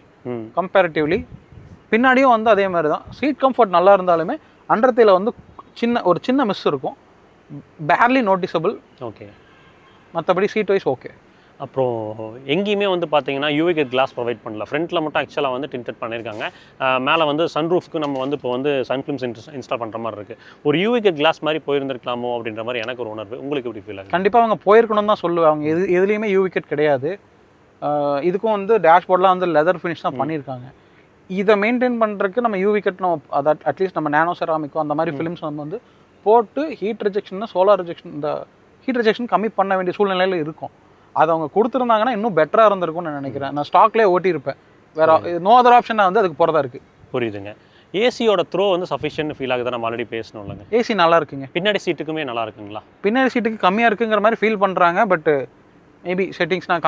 கம்பேரிட்டிவ்லி. பின்னாடியும் வந்து அதே மாதிரி தான், சீட் கம்ஃபர்ட் நல்லா இருந்தாலுமே அண்டர் தையில் வந்து ஒரு சின்ன மிஸ் இருக்கும், பேர்லி நோட்டிசபிள். ஓகே, மற்றபடி சீட் வைஸ் ஓகே. அப்புறம் எங்கேயுமே வந்து பார்த்தீங்கன்னா யூவி கிளாஸ் ப்ரொவைட் பண்ணல. ஃப்ரண்ட்டில் மட்டும் ஆக்சுவலாக வந்து டிண்டட் பண்ணியிருக்காங்க. மேலே வந்து சன்ரூஃப்க்கு நம்ம வந்து இப்போ வந்து சன் ஃபிலிம்ஸ் இன்ஸ்டால் பண்ணுற மாதிரி இருக்குது. ஒரு யூவி கிளாஸ் மாதிரி போயிருந்துருக்கலாமோ அப்படின்ற மாதிரி எனக்கு ஒரு உணர்வு. உங்களுக்கு எப்படி ஃபீல் ஆகுது? கண்டிப்பாக அவங்க போயிருக்கணும் தான் சொல்லுவாங்க. எதுலேயுமே யூவி கிடையாது. இதுக்கும் வந்து டேஷ்போர்ட்லாம் வந்து லெதர் ஃபினிஷ் தான் பண்ணியிருக்காங்க. இதை மெயின்டைன் பண்ணுறதுக்கு நம்ம யூவி நம்ம அதை அட்லீஸ்ட் நம்ம நானோ செராமிக்கோ அந்த மாதிரி ஃபிலிம்ஸ் நம்ம வந்து போட்டு ஹீட் ரிஜெக்ஷன், சோலார் ரிஜெக்ஷன், இந்த ஹீட் ரிஜெக்ஷன் கம்மி பண்ண வேண்டிய சூழ்நிலையில் இருக்கும். அதை அவங்க கொடுத்துருந்தாங்கன்னா இன்னும் பெட்டராக இருந்திருக்கும்னு நான் நினைக்கிறேன். நான் ஸ்டாக்லேயே ஓட்டியிருப்பேன், வேறு நோ அதர் ஆப்ஷன் நான் வந்து அதுக்கு போகிறதா இருக்குது. புரியுதுங்க. ஏசியோட த்ரோ வந்து சஃபிஷியன்ட் ஃபீல் ஆகுது, நம்ம ஆல்ரெடி பேசணும் இல்லைங்க. ஏசி நல்லா இருக்குங்க. பின்னாடி சீட்டுக்குமே நல்லா இருக்குங்களா? பின்னாடி சீட்டுக்கு கம்மியாக இருக்குங்கிற மாதிரி ஃபீல் பண்ணுறாங்க. பட் மேபி செட்டிங்ஸ் நான்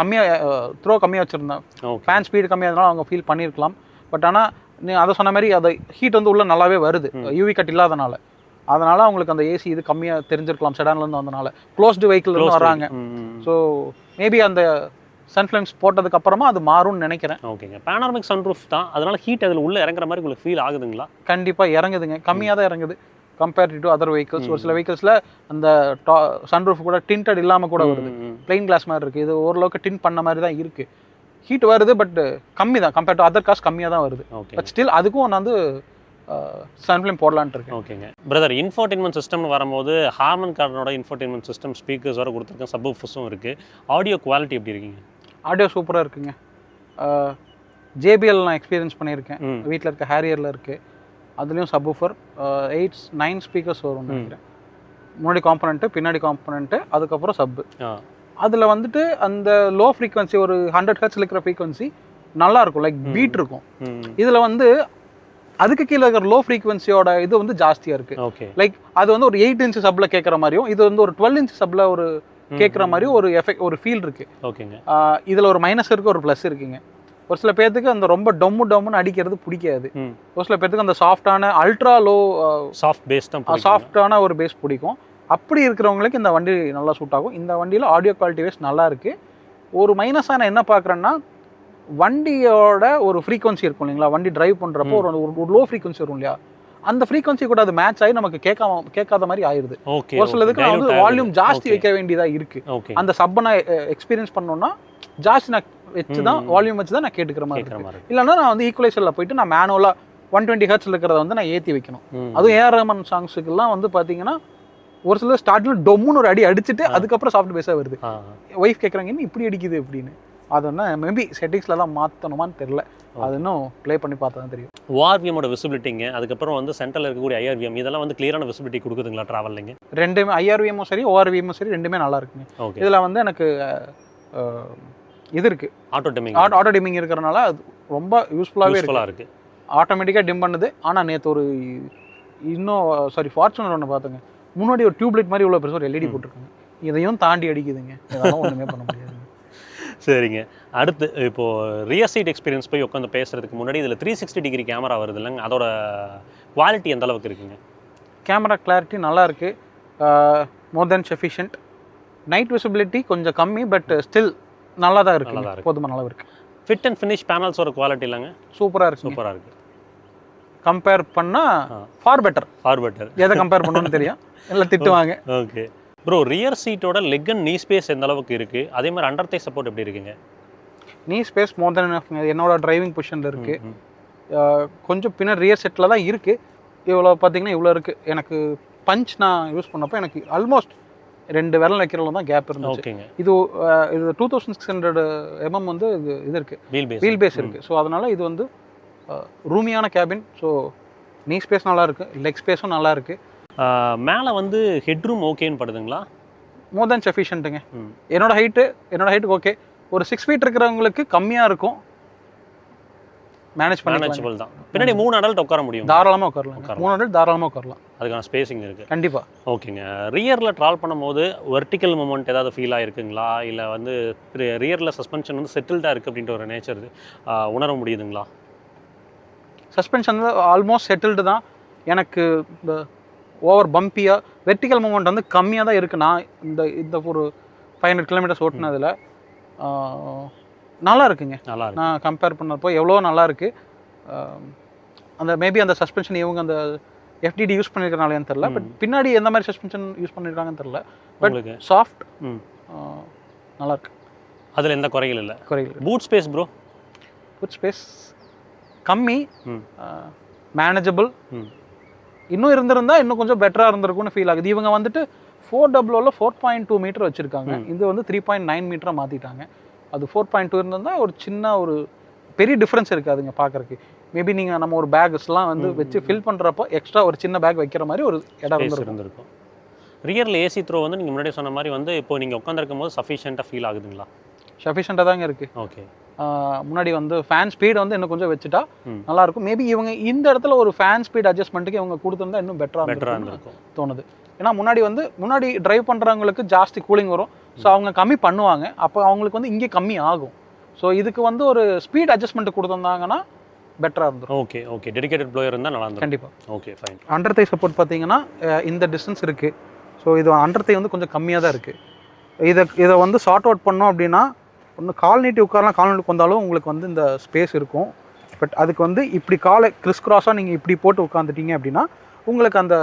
த்ரோ கம்மியாக வச்சுருந்தேன், ஃபேன் ஸ்பீடு கம்மியாக அவங்க ஃபீல் பண்ணியிருக்கலாம். பட் ஆனால் நீ அதை சொன்ன மாதிரி அதை ஹீட் வந்து உள்ளே நல்லாவே வருது, யூவி கட் இல்லாதனால. அதனால் அவங்களுக்கு அந்த ஏசி இது கம்மியாக தெரிஞ்சிருக்கலாம் செடான்லேருந்து வந்தனால. க்ளோஸ்டு வெஹிக்கிள்லேருந்து வராங்க. ஸோ மேபி அந்த சன்ஃப்ளேம்ஸ் போட்டதுக்கு அப்புறமா அது மாறும்னு நினைக்கிறேன். ஓகேங்க. பேனோரமிக் சன்ரூஃப் தான், அதனால ஹீட் அதில் உள்ளே இறங்குற மாதிரி உங்களுக்கு ஃபீல் ஆகுதுங்களா? கண்டிப்பாக இறங்குதுங்க, கம்மியாக தான் இறங்குது கம்பேர்ட் டு அதர் வெஹிக்கிள்ஸ். ஒரு சில வெஹிக்கிள்ஸில் அந்த சன்ரூஃப் கூட டிண்டட் இல்லாமல் கூட வருது, பிளெயின் கிளாஸ் மாதிரி இருக்குது. இது ஓரளவுக்கு டின் பண்ண மாதிரி தான் இருக்குது. ஹீட் வருது, பட் கம்மி தான், கம்பேர்ட் டு அதர் காஸ்ட் கம்மியாக தான் வருது. பட் ஸ்டில் அதுக்கும் நான் வந்து சன்ஃப்ளேம் போடலான்ட்டு இருக்கேன். ஓகேங்க பிரதர். இன்ஃபோடெயின்மெண்ட் சிஸ்டம்னு வரும்போது ஹார்மன் கார்டனோட இன்ஃபோடெயின்மெண்ட் சிஸ்டம் ஸ்பீக்கர்ஸ் வர கொடுத்துருக்கேன், சப்வூஃபர்ஸும் இருக்குது. ஆடியோ குவாலிட்டி எப்படி இருக்குங்க? ஆடியோ சூப்பராக இருக்குங்க. JBL நான் எக்ஸ்பீரியன்ஸ் பண்ணியிருக்கேன், வீட்டில் இருக்க ஹேரியரில் இருக்குது. அதுலேயும் சப்வூஃபர் 8-9 ஸ்பீக்கர்ஸ் வரும்னு நினைக்கிறேன். முன்னாடி காம்பனண்ட்டு, பின்னாடி காம்பனண்ட்டு, அதுக்கப்புறம் சப்பு. அதில் வந்துட்டு அந்த லோ ஃப்ரீக்வன்சி ஒரு 100 ஹெர்ட்ஸ் இருக்கிற ஃப்ரீக்வன்சி நல்லாயிருக்கும், லைக் பீட் இருக்கும். இதில் வந்து அதுக்கு கீழே இருக்கிற லோ ஃப்ரீக்வன்சியோட இது வந்து ஜாஸ்தியாக இருக்குது. லைக் அது வந்து ஒரு 8 இன்ச் சப்பில் கேட்குற மாதிரியும், இது வந்து ஒரு 12 இன்ச் சப்பில் ஒரு கேட்குற மாதிரியும் ஒரு எஃபெக்ட், ஒரு ஃபீல் இருக்குது. ஓகேங்க. இதில் ஒரு மைனஸ் இருக்குது, ஒரு ப்ளஸ் இருக்குங்க. ஒரு சில பேர்த்துக்கு அந்த ரொம்ப டம்முன்னு அடிக்கிறது பிடிக்காது. ஒரு சில பேர்த்துக்கு அந்த சாஃப்டான அல்ட்ரா லோ சாஃப்டான ஒரு பேஸ் பிடிக்கும். அப்படி இருக்கிறவங்களுக்கு இந்த வண்டி நல்லா சூட் ஆகும். இந்த வண்டியில் ஆடியோ குவாலிட்டி வைஸ் நல்லா இருக்குது. ஒரு மைனஸாக நான் என்ன பார்க்குறேன்னா, வண்டியோட ஒரு ஃப்ரீக்வன்சி இருக்கும் இல்லைங்களா, வண்டி டிரைவ் பண்ணுறப்போ ஒரு லோ ஃப்ரீக்வன்சி வரும் இல்லையா, அந்த ஃப்ரீக்வன்சி கூட அது மேட்ச் ஆகி நமக்கு கேட்காத மாதிரி ஆயிடுது. ஒரு சிலதுக்கு நான் வந்து வால்யூம் ஜாஸ்தி வைக்க வேண்டியதாக இருக்குது. அந்த சப்பை நான் எக்ஸ்பீரியன்ஸ் பண்ணோன்னா ஜாஸ்தி நான் வச்சு தான், வால்யூம் வச்சு தான் நான் கேட்டுக்கிற மாதிரி இருக்கு. இல்லைன்னா நான் வந்து ஈக்குவலைசரில் போயிட்டு நான் மேனுவலாக 120 ஹெர்ட்ஸ் இருக்கிறத வந்து நான் ஏற்றி வைக்கணும். அதுவும் ஏஆர் ரஹ்மான் சாங்ஸுக்கெல்லாம் வந்து பார்த்தீங்கன்னா ஒரு சில ஸ்டார்டில் டொம்முன்னு ஒரு அடி அடிச்சுட்டு அதுக்கப்புறம் சாஃப்ட் பேஸாக வருது. ஒய்ஃப் கேட்குறாங்க, இன்னும் இப்படி அடிக்குது அப்படின்னு. அது ஒன்று மேபி செட்டிங்ஸில் தான் மாற்றணுமான்னு தெரில, அது இன்னும் ப்ளே பண்ணி பார்த்தா தான் தெரியும். ORVMோட விசிபிலிட்டிங்க, அதுக்கப்புறம் வந்து சென்டரில் இருக்கக்கூடிய IRVM, இதெல்லாம் வந்து கிளியரான விசிபிலிட்டி கொடுக்குதுங்களா ட்ராவலிங்க? ரெண்டுமே IRVMும் சரி ORVMும் சரி ரெண்டுமே நல்லா இருக்குங்க. இதில் வந்து எனக்கு இது இருக்குது, ஆட்டோ டிமிங் ஆட்டோ டிமிங் இருக்கிறனால அது ரொம்ப யூஸ்ஃபுல்லாகவே யூஸ்ஃபுல்லாக இருக்குது. இருக்குது. ஆட்டோமேட்டிக்காக டிம் பண்ணுது. ஆனால் நேற்று ஒரு ஃபார்ச்சுனர் ஒன்று பார்த்துங்க, முன்னாடி ஒரு டியூப்லைட் மாதிரி இவ்வளோ பெருசாக ஒரு எல்இடி போட்டிருக்காங்க. இதையும் தாண்டி அடிக்குதுங்க. இதெல்லாம் ஒன்றுமே பண்ண முடியாதுங்க. சரிங்க. அடுத்து இப்போது ரியர் சீட் எக்ஸ்பீரியன்ஸ் போய் உட்காந்து பேசுகிறதுக்கு முன்னாடி இதில் 360 டிகிரி கேமரா வருது இல்லைங்க, அதோட குவாலிட்டி எந்த அளவுக்கு இருக்குங்க? கேமரா கிளாரிட்டி நல்லா இருக்குது, மோர் தென் சஃபிஷியன்ட். நைட் விசிபிலிட்டி கொஞ்சம் கம்மி, பட் ஸ்டில் நல்லா தான் இருக்குது, போதுமான அளவு இருக்குது. ஃபிட் அண்ட் ஃபினிஷ் பேனல்ஸோட குவாலிட்டி இல்லைங்க சூப்பராக இருக்குது. சூப்பராக இருக்குது. கம்பேர் பண்ணால் ஃபார் பெட்டர். எதை கம்பேர் பண்ணணும்னு தெரியும், எல்லாம் திட்டுவாங்க. ஓகே ப்ரோ, ரியர் சீட்டோட லெக் அண்ட் நீ ஸ்பேஸ் எந்த அளவுக்கு இருக்குது? அதே மாதிரி அண்டர் தை சப்போர்ட் எப்படி இருக்குங்க? நீ ஸ்பேஸ் மோர் தென் எனஃப்ங்க. என்னோட டிரைவிங் பொசிஷனில் இருக்குது. கொஞ்சம் பின்னாடி ரியர் செட்டில் தான் இருக்குது. இவ்வளோ பார்த்தீங்கன்னா இவ்வளோ இருக்குது. எனக்கு பஞ்ச் நான் யூஸ் பண்ணப்போ எனக்கு ஆல்மோஸ்ட் 2 விரல் வைக்கிறதுல தான் கேப் இருந்துச்சு. ஓகேங்க. இது 2600 mm வந்து இது இருக்குது, வீல் பேஸ் இருக்குது. ஸோ அதனால் இது வந்து ரூமியான கேபின். ஸோ நீ ஸ்பேஸ் நல்லா இருக்குது, லெக் ஸ்பேஸும் நல்லா இருக்குது. மேலே வந்து ஹெட்ரூம் ஓகேன்னு படுதுங்களா? மோர் தென் சஃபிஷியன்ட்டுங்க. என்னோட ஹைட்டுக்கு ஓகே. ஒரு 6 feet இருக்கிறவங்களுக்கு கம்மியாக இருக்கும், மேனேஜபிள் தான். பின்னாடி 3 அடல்ட் உட்கார முடியும், தாராளமாக உட்காரலாம். 3 அடல்ட் தாராளமாக உட்காரலாம், அதுக்கான ஸ்பேசிங் இருக்குது கண்டிப்பாக. ஓகேங்க. ரியரில் ட்ராவல் பண்ணும்போது வெர்டிக்கல் மூமெண்ட் ஏதாவது ஃபீல் ஆகிருக்குங்களா? இல்லை வந்து ரியரில் சஸ்பென்ஷன் வந்து செட்டில்டாக இருக்குது அப்படின்ற ஒரு நேச்சர் உணர முடியுதுங்களா? சஸ்பென்ஷன் வந்து ஆல்மோஸ்ட் செட்டில்டு தான். எனக்கு இந்த ஓவர் பம்பியாக வெர்டிக்கல் மூமெண்ட் வந்து கம்மியாக தான் இருக்குது. நான் இந்த ஒரு 500 kilometers ஓட்டினதில் நல்லா இருக்குங்க. நல்லா இருக்கு. நான் கம்பேர் பண்ணப்போ எவ்வளோ நல்லா இருக்குது. அந்த மேபி அந்த சஸ்பென்ஷன் இவங்க அந்த FDD யூஸ் பண்ணியிருக்கனாலேன்னு தெரில, பட் பின்னாடி எந்த மாதிரி சஸ்பென்ஷன் யூஸ் பண்ணியிருக்காங்கன்னு தெரில. பட் சாஃப்ட் நல்லா இருக்கு, அதில் எந்த குறைகள் இல்லை. Boot space bro? Boot space கம்மி, மேனேஜபிள். இன்னும் இருந்திருந்தால் இன்னும் கொஞ்சம் பெட்டராக இருந்திருக்கும்னு ஃபீல் ஆகுது. இவங்க வந்துட்டு 4W 4.2 மீட்டர் வச்சுருக்காங்க, இது வந்து 3.9 மீட்டராக மாற்றிட்டாங்க. அது 4.2 இருந்தால் ஒரு சின்ன ஒரு பெரிய டிஃப்ரென்ஸ் இருக்காதுங்க பார்க்குறக்கு. மேபி நீங்கள் நம்ம ஒரு பேக்ஸ்லாம் வந்து வச்சு ஃபில் பண்ணுறப்போ எக்ஸ்ட்ரா ஒரு சின்ன பேக் வைக்கிற மாதிரி ஒரு இடம் இருந்திருக்கும். ரியரில் ஏசி த்ரோ வந்து நீங்கள் முன்னாடி சொன்ன மாதிரி வந்து இப்போ நீங்கள் உட்காந்துருக்கும் போது சஃபிஷியண்ட்டாக ஃபீல் ஆகுதுங்களா? சஃபிஷியண்ட்டாக தாங்க இருக்குது. ஓகே. முன்னாடி வந்து ஃபேன் ஸ்பீடு வந்து இன்னும் கொஞ்சம் வச்சுட்டா நல்லாயிருக்கும். மேபி இவங்க இந்த இடத்துல ஒரு ஃபேன் ஸ்பீட் அட்ஜஸ்ட்மெண்ட்டுக்கு இவங்க கொடுத்துருந்தா இன்னும் பெட்டராக இருந்திருக்கும் தோணுது. ஏன்னா முன்னாடி டிரைவ் பண்ணுறவங்களுக்கு ஜாஸ்தி கூலிங் வரும், ஸோ அவங்க கம்மி பண்ணுவாங்க, அப்போ அவங்களுக்கு வந்து இங்கே கம்மி ஆகும். ஸோ இதுக்கு வந்து ஒரு ஸ்பீட் அட்ஜஸ்ட்மெண்ட் கொடுத்துருந்தாங்கன்னா பெட்டராக இருந்துடும். ஓகே டெடிகேட்டட் ப்ளோயர் இருந்தால் நல்லா இருக்கும். கண்டிப்பாக. Okay fine. அண்டர் தை சப்போர்ட் பார்த்தீங்கன்னா இந்த டிஸ்டன்ஸ் இருக்குது. ஸோ இது அண்டர் தை வந்து கொஞ்சம் கம்மியாக தான் இருக்குது. இதை வந்து ஷார்ட் அவுட் பண்ணோம் அப்படின்னா ஒன்று கால் நீட்டி உட்காரலாம், கால் நீட்டி வந்தாலும் உங்களுக்கு வந்து இந்த ஸ்பேஸ் இருக்கும். பட் அதுக்கு வந்து இப்படி காலை கிறிஸ்கிராஸாக நீங்கள் இப்படி போட்டு உட்காந்துட்டீங்க அப்படின்னா உங்களுக்கு அந்த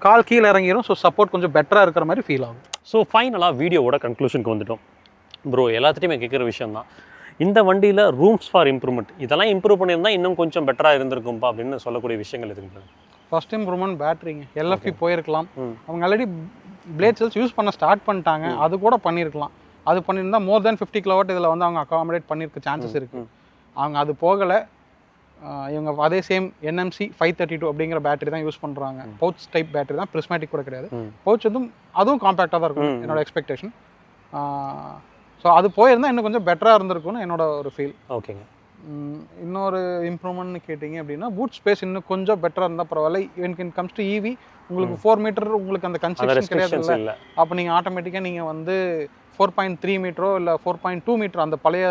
கால் கீழே இறங்கிடும். ஸோ சப்போர்ட் கொஞ்சம் பெட்டராக இருக்கிற மாதிரி ஃபீல் ஆகும். ஸோ ஃபைனலாக வீடியோவோட கன்க்ளூஷனுக்கு வந்துட்டோம் ப்ரோ. எல்லாத்துட்டையுமே கேட்குற விஷயம் தான், இந்த வண்டியில் ரூம்ஸ் ஃபார் இம்ப்ரூவ்மெண்ட் இதெல்லாம் இம்ப்ரூவ் பண்ணியிருந்தால் இன்னும் கொஞ்சம் பெட்டராக இருந்திருக்கும்பா அப்படின்னு சொல்லக்கூடிய விஷயங்கள் இருக்குங்க. First improvement பேட்டரிங்க. LFP போயிருக்கலாம், அவங்க ஆல்ரெடி பிளேட் செல்ஸ் யூஸ் பண்ண ஸ்டார்ட் பண்ணிட்டாங்க, அது கூட பண்ணியிருக்கலாம். அது பண்ணியிருந்தால் மோர் தென் 50 kW இதில் வந்து அவங்க அகாமடேட் பண்ணியிருக்க சான்சஸ் இருக்குது. அவங்க அது போகலை. இவங்க அதே சேம் NMC 532 அப்படிங்கிற பேட்டரி தான் யூஸ் பண்ணுறாங்க. பவுச் டைப் பேட்டரி தான், பிரிஸ்மேட்டிக் கூட கிடையாது. பவுச் வந்து அதுவும் காம்பேக்டாக தான் இருக்கும் என்னோட எக்ஸ்பெக்டேஷன். ஸோ அது போயிருந்தால் இன்னும் கொஞ்சம் பெட்டராக இருந்திருக்கும்னு என்னோட ஒரு ஃபீல். ஓகேங்க. இன்னொரு இம்ப்ரூவ்மெண்ட்னு கேட்டிங்க அப்படின்னா பூட் ஸ்பேஸ் இன்னும் கொஞ்சம் பெட்டராக இருந்தால் பரவாயில்ல. இவன் கம்ஸ் டு EV உங்களுக்கு 4 மீட்டர் உங்களுக்கு அந்த கன்ஸ்ட்ரக்ஷன் கிடையாது இல்லை. அப்போ நீங்கள் ஆட்டோமேட்டிக்காக நீங்கள் வந்து 4.3 மீட்டரோ இல்லை 4.2 மீட்டர் அந்த பழைய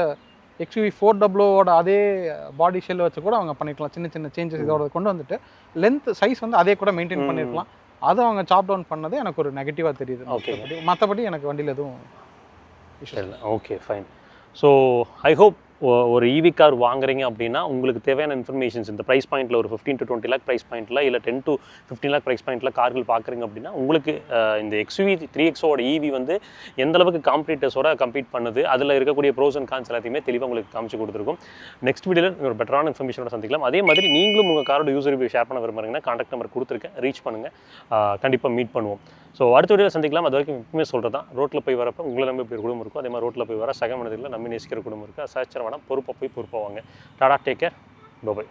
XUV 4W அதே பாடி ஷெல் வச்சு கூட அவங்க பண்ணிக்கலாம். சின்ன சின்ன சேஞ்சஸ் இதோட கொண்டு வந்துட்டு லென்த் சைஸ் வந்து அதே கூட மெயின்டைன் பண்ணியிருக்கலாம். அதை அவங்க சாப் டவுன் பண்ணது எனக்கு ஒரு நெகட்டிவாக தெரியுது. ஓகே. மற்றபடி எனக்கு வண்டியில் எதுவும் இஷ்யூ இல்லை. Okay fine. So I hope ஒரு EV கார் வாங்குறீங்க அப்படின்னா உங்களுக்கு தேவையான இன்ஃபர்மேஷன்ஸ் இந்த ப்ரைஸ் பாயிண்ட்டில் ஒரு 15 to 20 lakh ப்ரைஸ் பாயிண்ட்டில் இல்லை 10 to 15 lakh ப்ரைஸ் பாயிண்ட்டில் கார்கள் பார்க்குறீங்க அப்படின்னா உங்களுக்கு இந்த XUV 3XOட EV வந்து எந்த அளவுக்கு காம்படிட்டர்ஸோட கம்பீட் பண்ணுது, அதில் இருக்கக்கூடிய ப்ரோஸ் அண்ட் கான்ஸ் எல்லாத்தையுமே தெளிவாக உங்களுக்கு காமிச்சு கொடுத்துருக்கும். நெக்ஸ்ட் வீடியோவில் ஒரு பெட்டரான இன்ஃபர்மேஷனோட சந்திக்கலாம். அதே மாதிரி நீங்களும் உங்கள் காரோட யூசர் ரிவ்யூ ஷேர் பண்ண விரும்புறீங்கன்னா கான்டாக்ட் நம்பர் கொடுத்துருக்கேன், ரீச் பண்ணுங்கள், கண்டிப்பாக மீட் பண்ணுவோம். ஸோ அடுத்த வீடியோவில் சந்திக்கலாம். அது வரைக்கும் எப்பவுமே சொல்கிறது தான், ரோட்டில் போய் வரப்போ உங்களை நம்பி போய் குடும்பம் இருக்கும், அதே மாதிரி ரோட்டில் போய் வர சக மனிதர்களை நம்பி நேசிக்கிற குடும்பம் இருக்குது. அசாச்சரமான பொறுப்பாக போய் பொறுப்பாக வாங்க. Tata, take care, by.